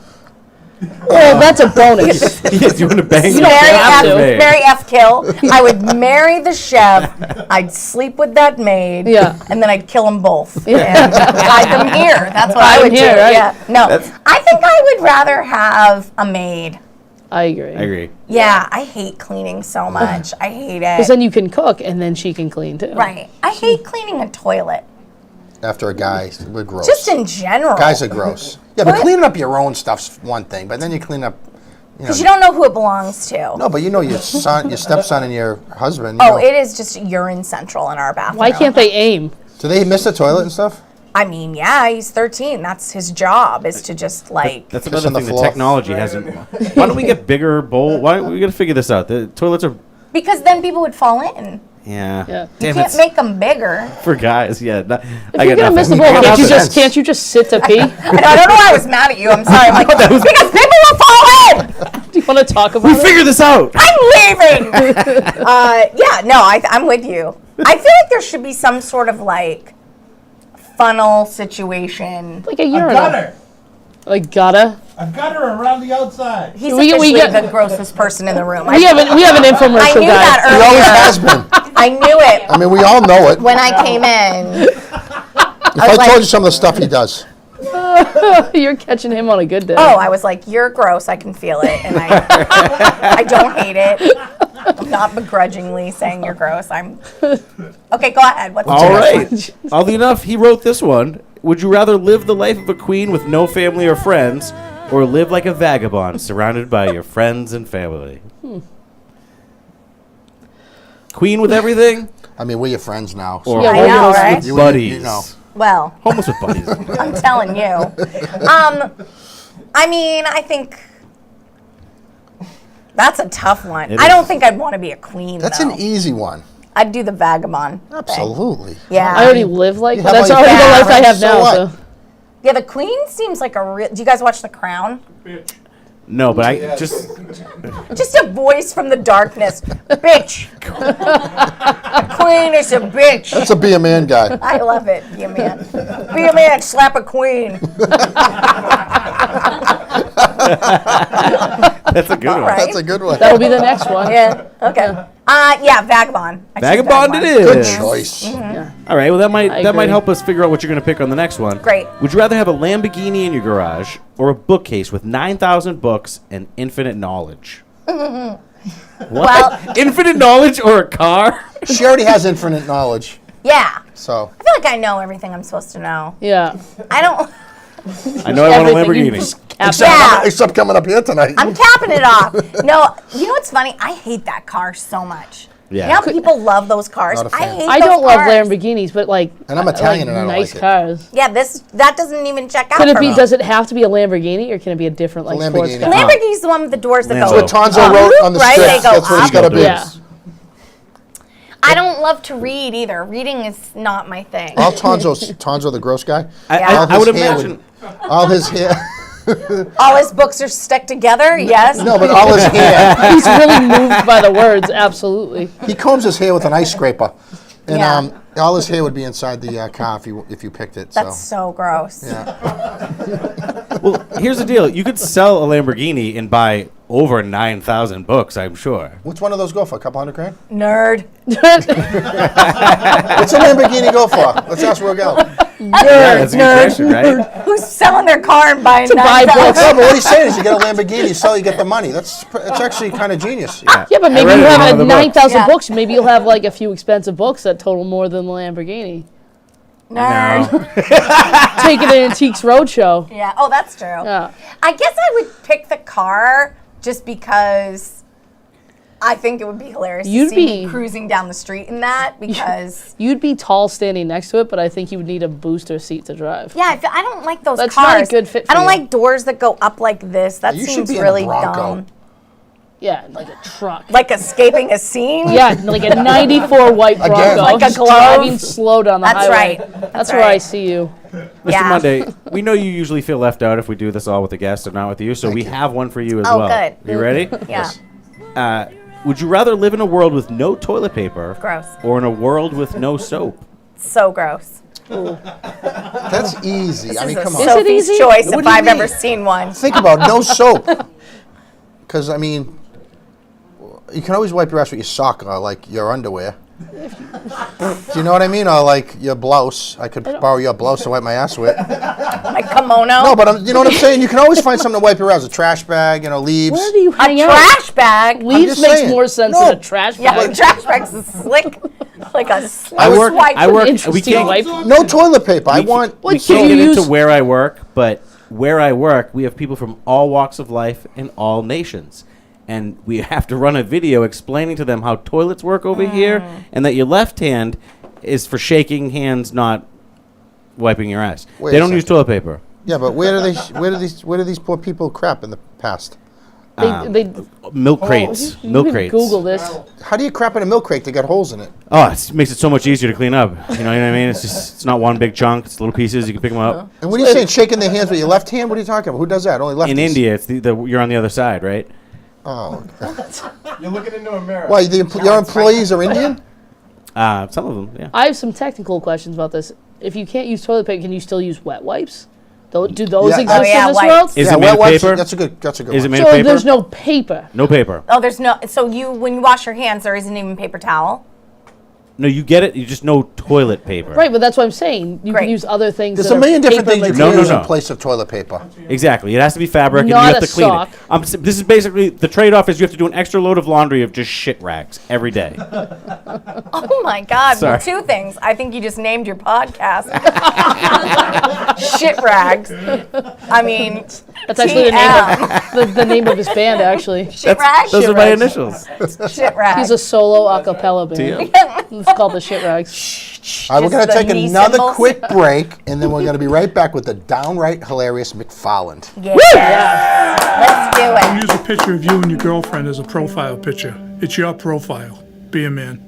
Well, that's a bonus. Yes, you want to bang your Mary F. Kill. I would marry the chef. I'd sleep with that maid. Yeah. And then I'd kill them both. And hide them here. That's what I would do. Right? Yeah. No, I think I would rather have a maid. I agree. I agree. Yeah, I hate cleaning so much. I hate it. Because then you can cook and then she can clean too. Right. I hate cleaning a toilet. After a guy, we're gross. Just in general. Guys are gross. Yeah, but cleaning up your own stuff's one thing, but then you clean up. Because you don't know who it belongs to. No, but you know your son, your stepson, and your husband. Oh, it is just urine central in our bathroom. Why can't they aim? Do they miss the toilet and stuff? I mean, yeah, he's 13. That's his job, is to just like. That's Piss another on the thing. The floor. technology hasn't. Why don't we get bigger bowl? Why we got to figure this out? The toilets are. Because then people would fall in. Yeah. You Damn can't it. make them bigger. For guys, yeah. If you're gonna miss the ball, can't you just sit to pee? I don't know why I was mad at you. I'm sorry. I'm like, because people will fall in. Do you want to talk about it? We figured this out. I'm leaving. Yeah, no, I'm with you. I feel like there should be some sort of like funnel situation. Like a urinal. gutter. Like gutter. A gutter around the outside. He's We officially get- the grossest person in the room. We have an infomercial I knew guy. that He always earlier. has been. I knew it I mean, we all know it. when I came in. If I told you some of the stuff he does. You're catching him on a good day. Oh, I was like, you're gross. I can feel it, and I don't hate it. I'm not begrudgingly saying you're gross. I'm okay. Go ahead. What's All the next right. Oddly enough, he wrote this one. Would you rather live the life of a queen with no family or friends, or live like a vagabond surrounded by your friends and family? Queen with everything? I mean, we're your friends now. Or I know, homeless right? with You- buddies? you know. Well, Homeless with buddies. I'm telling you. I mean, I think that's a tough one. It I is. don't think I'd want to be a queen. That's though. an easy one. I'd do the vagabond. thing. Absolutely. Yeah. I already live like You that. have That's all your already the life I friends, have so now. what? So. Yeah, the queen seems like a real. Do you guys watch The Crown? No, but I just... Just a voice from the darkness. Bitch. The queen is a bitch. That's a be a man guy. I love it. Be a man. Be a man. Slap a queen. That's a good one. All right. That's a good one. That'll be the next one. Yeah. Okay. Yeah, vagabond. I choose Vagabond it is. Good choice. All right, well, that might agree. help us figure out what you're going to pick on the next one. Great. Would you rather have a Lamborghini in your garage or a bookcase with 9,000 books and infinite knowledge? What? Well- Infinite knowledge or a car? She already has infinite knowledge. Yeah. So I feel like I know everything I'm supposed to know. Yeah. I don't. I know I want a Everything you Lamborghini. just cap Yeah. except coming up here tonight. I'm capping it off. No, you know what's funny? I hate that car so much. Yeah. You know how people love those cars? Not a I fan. hate I those don't love cars. Lamborghinis, but like, And I'm Italian and I don't nice like it. cars. Yeah, that doesn't even check out Could it for be? me. Does it have to be a Lamborghini, or can it be a different like sports Lamborghini. car? Lamborghini's the one with the doors that Lambo. go That's what Tonzo up, wrote on the right? script. They go That's what it's up. got to be. Yeah. I don't love to read either. Reading is not my thing. All Tonzo the gross guy. I would his hair imagine... all his hair. All his books are stuck together. Yes. No, but all his hair. He's really moved by the words. Absolutely. He combs his hair with an ice scraper, and Yeah. all his hair would be inside the car if you picked it. That's So so gross. yeah. Well, here's the deal. You could sell a Lamborghini and buy over 9,000 books, I'm sure. What's one of those go for? A couple $100,000? Nerd. What's a Lamborghini go for? Let's ask Rogel. Yeah, that's a good question, right? Who's selling their car and buying To buy 9,000? books. No, but what he's saying is you get a Lamborghini, you sell, you get the money. It's actually kind of genius. Yeah, but maybe read you it in one have of the a books. 9,000 Yeah. books. Maybe you'll have like a few expensive books that total more than the Lamborghini. Nerd. Take it to Antiques Roadshow. Yeah. Oh, that's true. Yeah. I guess I would pick the car just because I think it would be hilarious You'd to see me be- cruising down the street in that because You'd be tall standing next to it, but I think you would need a booster seat to drive. yeah, I don't like those That's cars. not a good fit for I don't you. like doors that go up like this. That You should seems be in a really Bronco. dumb. Yeah, like a truck. Like escaping a scene. Yeah, like a 94 white Bronco. Again. Like a Just Glove. driving slow down the That's highway. right. That's right. where I see you. Mr. Yeah. Monday, we know you usually feel left out if we do this all with the guests and not with you, so we have one for you as Oh, well. good. You ready? Yeah. Would you rather live in a world with no toilet paper Gross. or in a world with no soap? So gross. That's easy. I mean, This come is on. Sophie's choice What if do you I've mean? ever seen one. Think about no soap. Because, I mean, you can always wipe your ass with your sock or, like, your underwear. Do you know what I mean? Or, like, your blouse. I could borrow your blouse to wipe my ass with. Like kimono. No, but you know what I'm saying? You can always find something to wipe your ass. A trash bag, leaves. Where do you A hang out? trash bag. Leaves just makes saying. more sense No. than a trash Yeah, bag. the trash bag's a slick, like a slick I work. swipe. I work. We Interesting can't. wipe. No toilet paper. I We want... What we can can't you get use? into where I work, but where I work, we have people from all walks of life in all nations. And we have to run a video explaining to them how toilets work over here and that your left hand is for shaking hands, not wiping your ass. Wait They a don't use second. toilet paper. Yeah, but where do these poor people crap in the past? They Milk crates. you Milk can crates. Google this. How do you crap in a milk crate that got holes in it? Oh, it makes it so much easier to clean up. You know what I mean? It's not one big chunk. It's little pieces. You can pick them up. And what are you saying? Shaking their hands with your left hand? What are you talking about? Who does that? Only lefties. In India, it's you're on the other side, right? Oh. You're looking into a mirror. Why, your employees are Indian? Some of them, yeah. I have some technical questions about this. if you can't use toilet paper, can you still use wet wipes? Do those Yeah. exist in this wipes. world? Is it made of wipes, paper? That's a good Is it one. made So of paper? there's no paper. No paper. Oh, there's no. So when you wash your hands, there isn't even paper towel. No, you get it. You just no toilet paper. Right, but that's what I'm saying. You Great. can use other things. There's that a are million different paper things you material. can use no. in place of toilet paper. Exactly. It has to be fabric, and Not you have a to clean sock. it. This is basically the trade-off is you have to do an extra load of laundry of just shit rags every day. Oh my God! Sorry. Well, two things. I think you just named your podcast. Shit rags. I mean, That's actually the name of his band, actually. Shit rags. Those Shit are my rags. initials. Shit rags. He's a solo a cappella band. It's called the Shit Rags. All right, we're going to the take knee another symbols. quick break, and then we're going to be right back with the downright hilarious MacFarland. Yeah. Let's do it. Use a picture of you and your girlfriend as a profile picture. It's your profile. Be a man.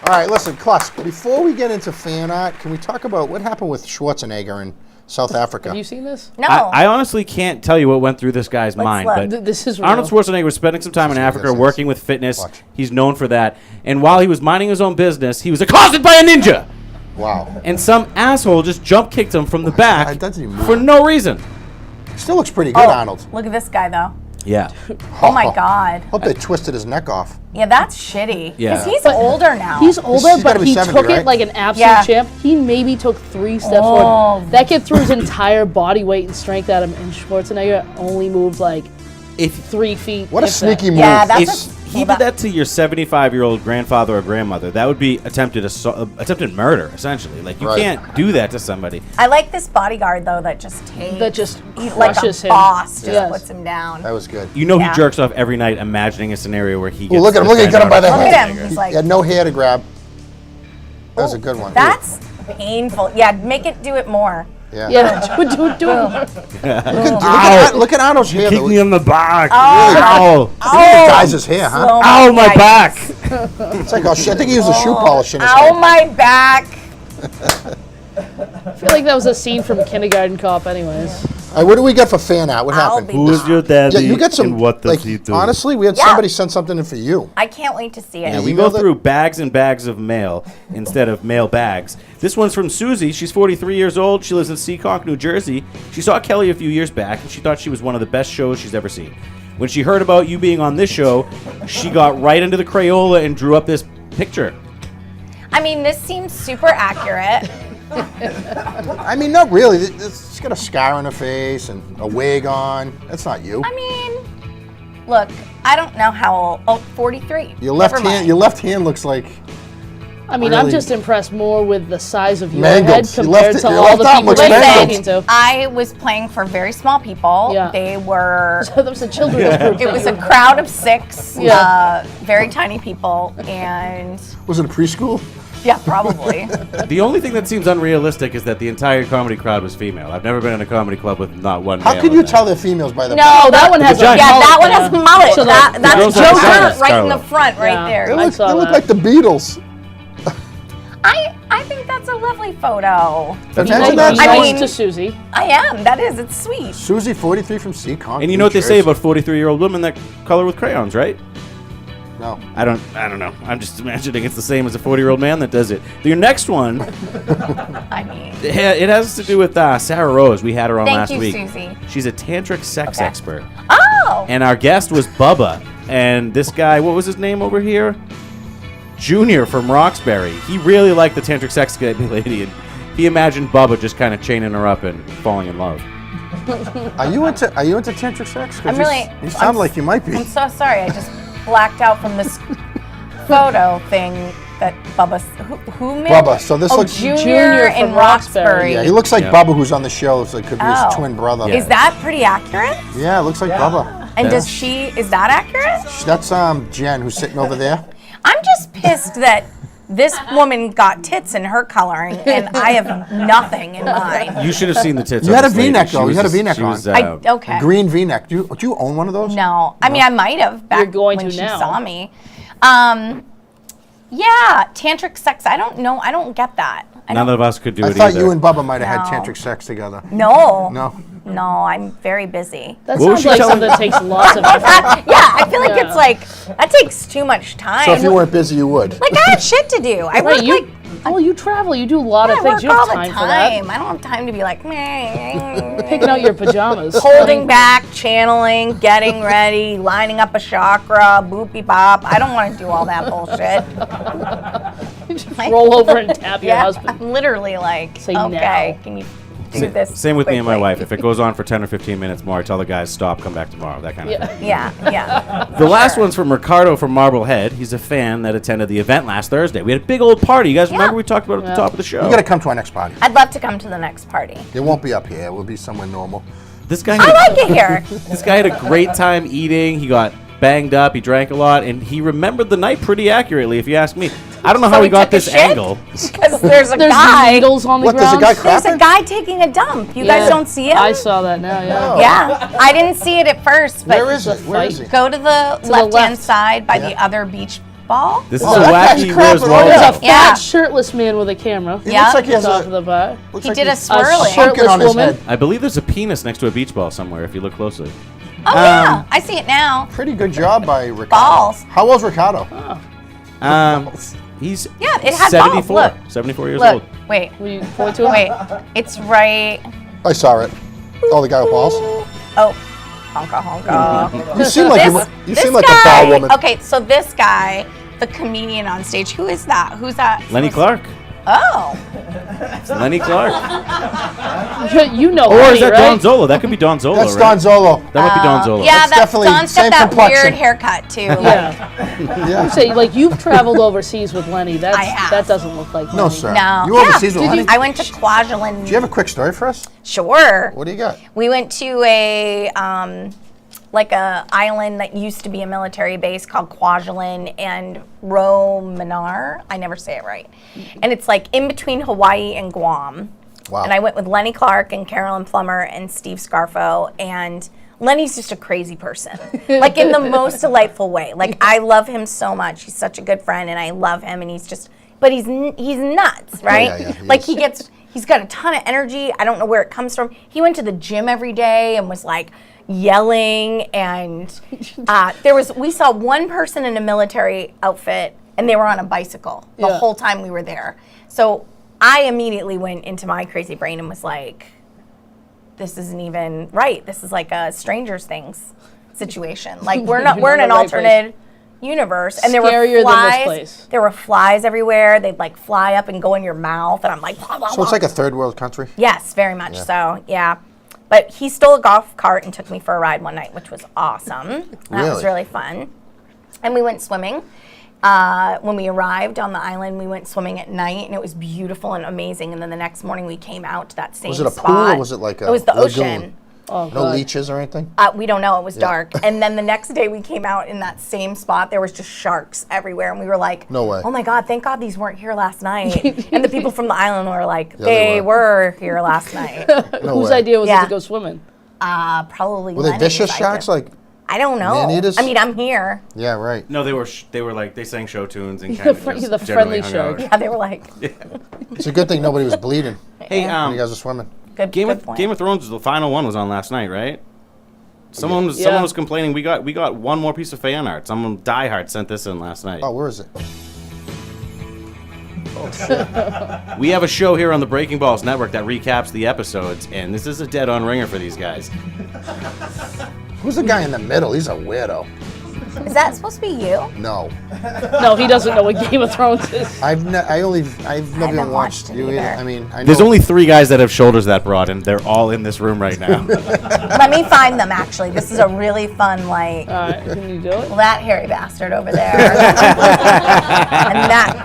All right, listen, Klutz, before we get into fan art, can we talk about what happened with Schwarzenegger in South Africa? Have you seen this? No. I honestly can't tell you what went through this guy's mind, look. but This is real. Arnold Schwarzenegger was spending some time in Africa this is. working with fitness. Watch. He's known for that. And while he was minding his own business, he was accosted by a ninja. Wow. And some asshole just jump kicked him from the back It doesn't even move. for no reason. Still looks pretty good, Arnold. Look at this guy though. Yeah. Oh my God. Hope they twisted his neck off. Yeah, that's shitty. Yeah. Because he's older now. He's older, He's gotta but be he 70, took right? it like an absolute Yeah. champ. He maybe took 3 steps forward. That kid threw his entire body weight and strength at him, and Schwarzenegger only moved like 3 feet. What a if that. sneaky move. Yeah, that's If he did that to your 75-year-old grandfather or grandmother, that would be attempted murder, essentially. Like, you Right. can't do that to somebody. I like this bodyguard though that just takes. That just like a crushes him. boss just Yes. puts him down. That was good. You know Yeah. he jerks off every night imagining a scenario where he gets Ooh, look at him. Look at him. Got him by the Look head. at him. He's like, He had no hair to grab. That was a good one. that's painful. Yeah, make it do it more. Yeah. Yeah, do it. Look at Arnold's hair. Kick though. me in the back. Oh. Ow. Look at the guy's hair, huh? Slow-mo. Ow, my Yikes. back. It's like, oh, shit. I think he used a shoe polish in his Ow, head. my back. I feel like that was a scene from Kindergarten Cop, anyways. All right, what do we got for fan art? What I'll happened? be Who is your daddy Yeah, you got some. and what does like, he do? honestly, we had Yeah. somebody send something in for you. I can't wait to see it. Yeah, You we go emailed it? through bags and bags of mail instead of mail bags. This one's from Susie. She's 43 years old. She lives in Seekonk, New Jersey. She saw Kelly a few years back, and she thought she was one of the best shows she's ever seen. When she heard about you being on this show, she got right into the Crayola and drew up this picture. I mean, this seems super accurate. I mean, not really. She's got a scar on her face and a wig on. That's not you. I mean, look, I don't know how old. Oh, 43. Your left Never hand. mind. Your left hand looks like. I mean, I'm Really? just impressed more with the size of your Mangled. head Your compared left- to your all left the arm people looks that you're mangled. talking to. I was playing for very small people. Yeah. They were. That was a children's group. It was a crowd of 6, Yeah. very tiny people, and Was it a preschool? yeah, probably. The only thing that seems unrealistic is that the entire comedy crowd was female. I've never been in a comedy club with not one How male could in you there. tell they're females by the? No, that one has a vagina. Yeah, mullet, that one yeah. has mullet. So That's girls Joe like Dirt Scarlett. right in the front, right Yeah. there. I saw They look that. like the Beatles. I think that's a lovely photo. That's Nice, that. I nice mean- to Susie. I am. That is. It's sweet. Susie, 43 from Seekonk. And you know what they say about 43-year-old women that color with crayons, right? No. I don't know. I'm just imagining it's the same as a 40-year-old man that does it. Your next one, I mean, it has to do with Sarah Rose. We had her on Thank last you, week. Susie. She's a tantric sex expert. oh, And our guest was Bubba. And this guy, what was his name over here? Junior from Roxbury. He really liked the tantric sex lady. And he imagined Bubba just kind of chaining her up and falling in love. Are you into tantric sex? 'Cause I'm really- You sound like you might be. I'm so sorry. I just blacked out from this photo thing that Bubba. Who made? Bubba. So this looks. Junior from in Roxbury. Roxbury. Yeah, he looks like Yeah. Bubba, who's on the show. So it could be his Oh. twin brother. Yeah. Is that pretty accurate? Yeah, it looks like Bubba. And Yeah. does she? Is that accurate? That's Jen, who's sitting over there. I'm just pissed that this woman got tits in her coloring, and I have nothing in mine. You should have seen the tits. You on had a this lady. V-neck, She though. You was had a just- V-neck she was, on. Okay. Green V-neck. Do you own one of those? No, I mean I might have back You're going when to she now. saw me. Yeah, tantric sex. I don't know. I don't get that. None of us could do I it thought either. you and Bubba might have had No. tantric sex together. No. No. No, I'm very busy. That sounds like something that takes lots of effort. Yeah, I feel like it's like, that takes too much time. So if you weren't busy, you would. Like, I have shit to do. I work Well, you travel. You do a lot of I things. work You have all the time for time. that. I don't have time to be like, Picking out your pajamas. holding back, channeling, getting ready, lining up a chakra, boopy bop. I don't want to do all that bullshit. Roll over and tap your Yeah, husband. I'm literally like, Say okay, now. can you do this? Same with me and my quickly? wife. If it goes on for 10 or 15 minutes more, I tell the guys, stop, come back tomorrow, that kind of thing. Yeah. The last one's from Ricardo from Marblehead. He's a fan that attended the event last Thursday. We had a big old party. You guys remember we talked about it at the top of the show? You got to come to our next party. I'd love to come to the next party. It won't be up here. It will be somewhere normal. This guy I like it here. This guy had a great time eating. He got banged up. He drank a lot, and he remembered the night pretty accurately, if you ask me. I don't know how he got this angle. Because there's a guy. needles on the What, there's a ground. guy There's a crapping? guy taking a dump. You guys don't see him? I saw that now, yeah. Yeah, I didn't see it at first, but Where is it? Where is it? go to the the left-hand left. side by the other beach ball. This is Oh, a that guy's wacky crapping Where's all Waldo. There's a fat, Yeah. shirtless man with a camera. He Yeah. looks like he has Top of a, the bar. looks He like did a he's swirling. shirt- pumpkin on his woman. head. I believe there's a penis next to a beach ball somewhere, if you look closely. Oh yeah, I see it now. Pretty good job by Ricardo. Balls. How old's Ricardo? He's Yeah, it had 74. balls. Look. 74 years Look, old. wait, Will you point to it? wait. It's right. I saw it. Oh, the guy with balls? Oh, honka honka. You seem like you seem like a guy, ball woman. Okay, so this guy, the comedian on stage, who is that? Who's that? Lenny Clark. Oh, It's Lenny Clark. You know Or Lenny, is that right? Don Zolo? That could be Don Zolo, That's right? Don Zolo. That might be Don Zolo. yeah, That's that's definitely Don's same got that complexion. weird haircut too. Yeah. Yeah. You say, like, you've traveled overseas with Lenny. That's, I have. that doesn't look like No, Lenny. sir. No. You overseas with Did Lenny? I went to Kwajalein. Do you have a quick story for us? Sure. What do you got? We went to a like a island that used to be a military base called Kwajalein and Romanar. I never say it right. And it's like in between Hawaii and Guam. Wow. And I went with Lenny Clark and Carolyn Plummer and Steve Scarfo. And Lenny's just a crazy person, like in the most delightful way. Like I love him so much. He's such a good friend, and I love him. And he's just, but he's nuts, right? yeah, he like is. he's got a ton of energy. I don't know where it comes from. He went to the gym every day and was like yelling. And we saw one person in a military outfit, and they were on a bicycle the whole time we were there. So I immediately went into my crazy brain and was like, this isn't even right. This is like a Stranger Things situation. Like we're in an right alternate universe, and there were Scarier than this flies. place. There were flies everywhere. They'd like fly up and go in your mouth, and I'm like, blah, blah, So blah. it's like a third world country? Yes, very much so. Yeah, but he stole a golf cart and took me for a ride one night, which was awesome. That was really fun. And we went swimming. When we arrived on the island, we went swimming at night, and it was beautiful and amazing. And then the next morning, we came out to that same Was it a spot. pool or was it like a It was the lagoon? ocean. Oh, No God. leeches or anything? We don't know. It was dark. And then the next day we came out in that same spot. There was just sharks everywhere. And we were like, No way. oh my God, thank God these weren't here last night. And the people from the island were like, Yeah, they they were here last night. No Whose way. idea was it Yeah. to go swimming? Probably Were they Lenny's vicious idea. sharks? Like, I don't know. man-eaters? I mean, I'm here. yeah, right. No, they were like, they sang show tunes and The kind of fr- just the generally friendly hung shark. out. Yeah, they were like, It's a good thing nobody was bleeding Hey, when you guys were swimming. good, Game good of point. Game of Thrones, the final one was on last night, right? Someone was complaining. We got one more piece of fan art. Someone diehard sent this in last night. Oh, where is it? We have a show here on the Breaking Balls Network that recaps the episodes, and this is a dead-on ringer for these guys. Who's the guy in the middle? He's a weirdo. Is that supposed to be you? No. No, he doesn't know what Game of Thrones is. I've never even watched it you either. either. I mean, I know. There's only 3 guys that have shoulders that broad, and they're all in this room right now. Let me find them, actually. This is a really fun, like, All right, can you do it? well, that hairy bastard over there.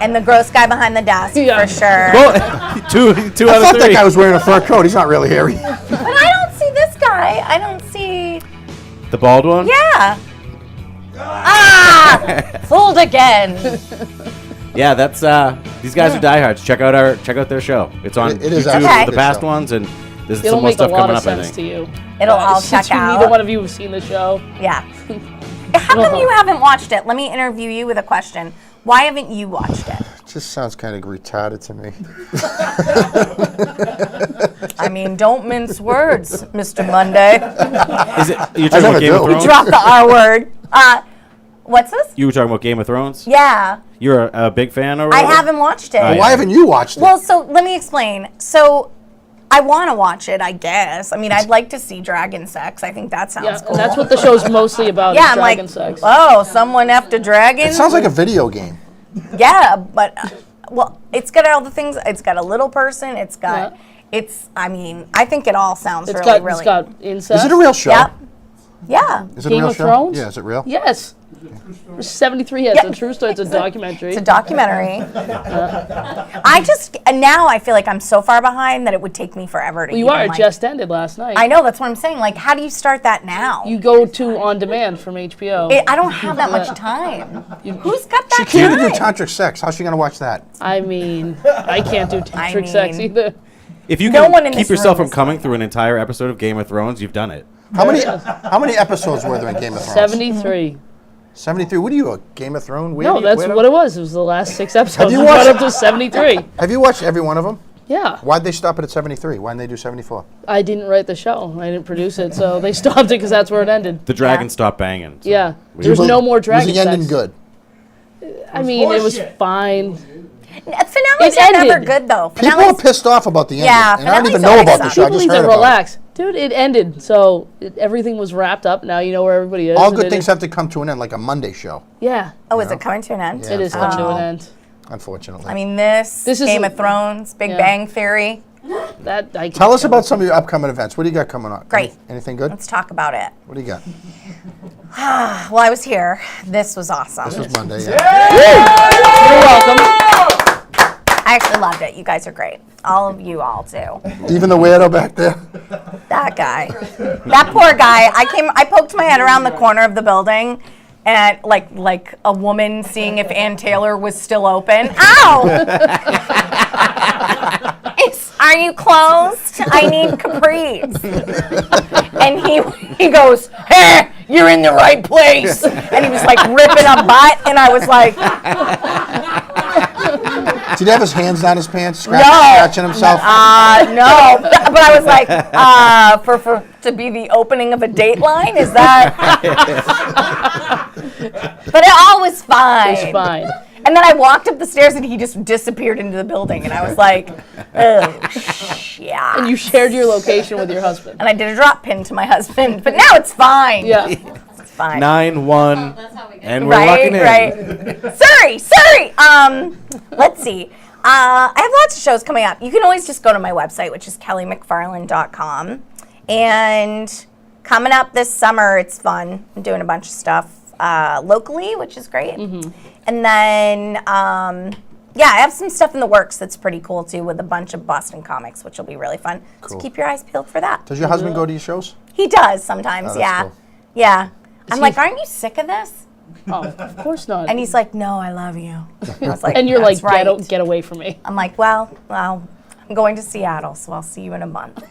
and the gross guy behind the desk, Yeah. for sure. Well, two I out thought of that 3. guy was wearing a fur coat. He's not really hairy. But I don't see this guy. I don't see. The bald one? Yeah. Ah! Fooled again. Yeah, that's these guys are diehards. Check out their show. It's on It is YouTube, actually a the good past show. ones, and there's It'll some more make a stuff lot coming of up. I sense think. to you. It'll all Since check out. Neither one of you have seen the show. Yeah. How come you haven't watched it? Let me interview you with a question. Why haven't you watched it? Just sounds kind of retarded to me. I mean, don't mince words, Mr. Monday. Is it? You're talking about Game of Thrones? Drop the R word. What's this? You were talking about Game of Thrones? Yeah. You're a big fan, or I haven't watched it. Oh, yeah. Why haven't you watched it? Well, so let me explain. So I want to watch it, I guess. I mean, I'd like to see dragon sex. I think that sounds cool. And that's what the show's mostly about. Yeah, is I'm dragon like, sex. oh, someone after dragons? It sounds like a video game. Yeah, but well, it's got all the things. It's got a little person. It's got. It's. I mean, I think it all sounds really. It's got incest. Is it a real show? Yep. Yeah. Is it Game a real of show? Thrones? Yeah, is it real? Yes. 73 hits. It's a true story. It's a documentary. It's a documentary. I just now I feel like I'm so far behind that it would take me forever to. Well, you even, are. It like, just ended last night. I know. That's what I'm saying. Like, how do you start that now? You go to On Demand from HBO. I don't have that much time. Who's got that She can't even do time? tantric sex. How's she going to watch that? I mean, I can't do tantric sex either. If you No can one in keep this yourself room from coming through an entire episode of Game of Thrones, you've done it. How many episodes were there in Game of Thrones? 73. 73. What are you, a Game of Thrones? No, that's what it was. It was the last 6 episodes. Have you It brought watched up to 73. Have you watched every one of them? Yeah. Why'd they stop it at 73? Why didn't they do 74? I didn't write the show. I didn't produce it, so they stopped it because that's where it ended. The dragon stopped banging. So Yeah. we- There's no more dragon Was the ending sex. good? I mean, it was fine. Finales It are never ended. good though. People are pissed off about the ending. Yeah, and I don't even finales know always about the suck. show. I People just need heard to about relax. Dude, it ended, so everything was wrapped up. Now you know where everybody it. is. All and good it things is- have to come to an end, like a Monday show. Yeah. Oh, is it coming to an end? Yeah, It is coming to an end. Unfortunately. I mean, this This is Game a- of Thrones, Big Yeah. Bang Theory. That I Tell us about some of your upcoming events. What do you got coming up? Great. Anything good? Let's talk about it. What do you got? Well, I was here. This was awesome. This was Monday. Yeah. You're welcome. I actually loved it. You guys are great. All of you all do. Even the weirdo back there. That guy. That poor guy. I poked my head around the corner of the building and like a woman seeing if Ann Taylor was still open. Ow! Are you closed? I need capris. And he goes, hey, you're in the right place. And he was like ripping a butt, and I was like, Did he have his hands down his pants, scratching himself? no. But I was like, for to be the opening of a Dateline, is that? But it all was fine. It was fine. And then I walked up the stairs and he just disappeared into the building, and I was like, oh, yeah. And you shared your location with your husband. And I did a drop pin to my husband, but now it's fine. Yeah. It's fine. 9-1, and we're Right, locking in. right. Sorry. Let's see. I have lots of shows coming up. You can always just go to my website, which is kellymacfarland.com. And coming up this summer, it's fun. I'm doing a bunch of stuff locally, which is great. Mm-hmm. And then, I have some stuff in the works that's pretty cool too, with a bunch of Boston comics, which will be really fun. Cool. So keep your eyes peeled for that. Does your husband go to your shows? He does sometimes, Oh, that's yeah. cool. Yeah. I'm like, aren't you sick of this? Oh, of course not. And he's like, no, I love you. I was like, And you're like, "That's right." get away from me. I'm like, well, I'm going to Seattle, so I'll see you in a month.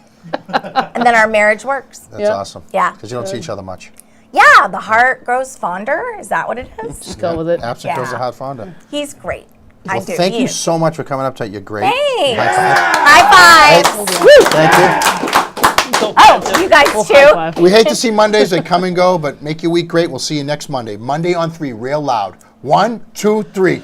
And then our marriage works. That's awesome. Yeah. Because you don't see each other much. Yeah, the heart grows fonder. Is that what it is? Just go with it. Absent goes the heart fonder. He's great. Well, I do. thank He you is. so much for coming up tonight. You're great. Thanks. High High fives. Thank you. Oh, you guys too. We hate to see Mondays that come and go, but make your week great. We'll see you next Monday. Monday on 3, real loud. 1, 2, 3.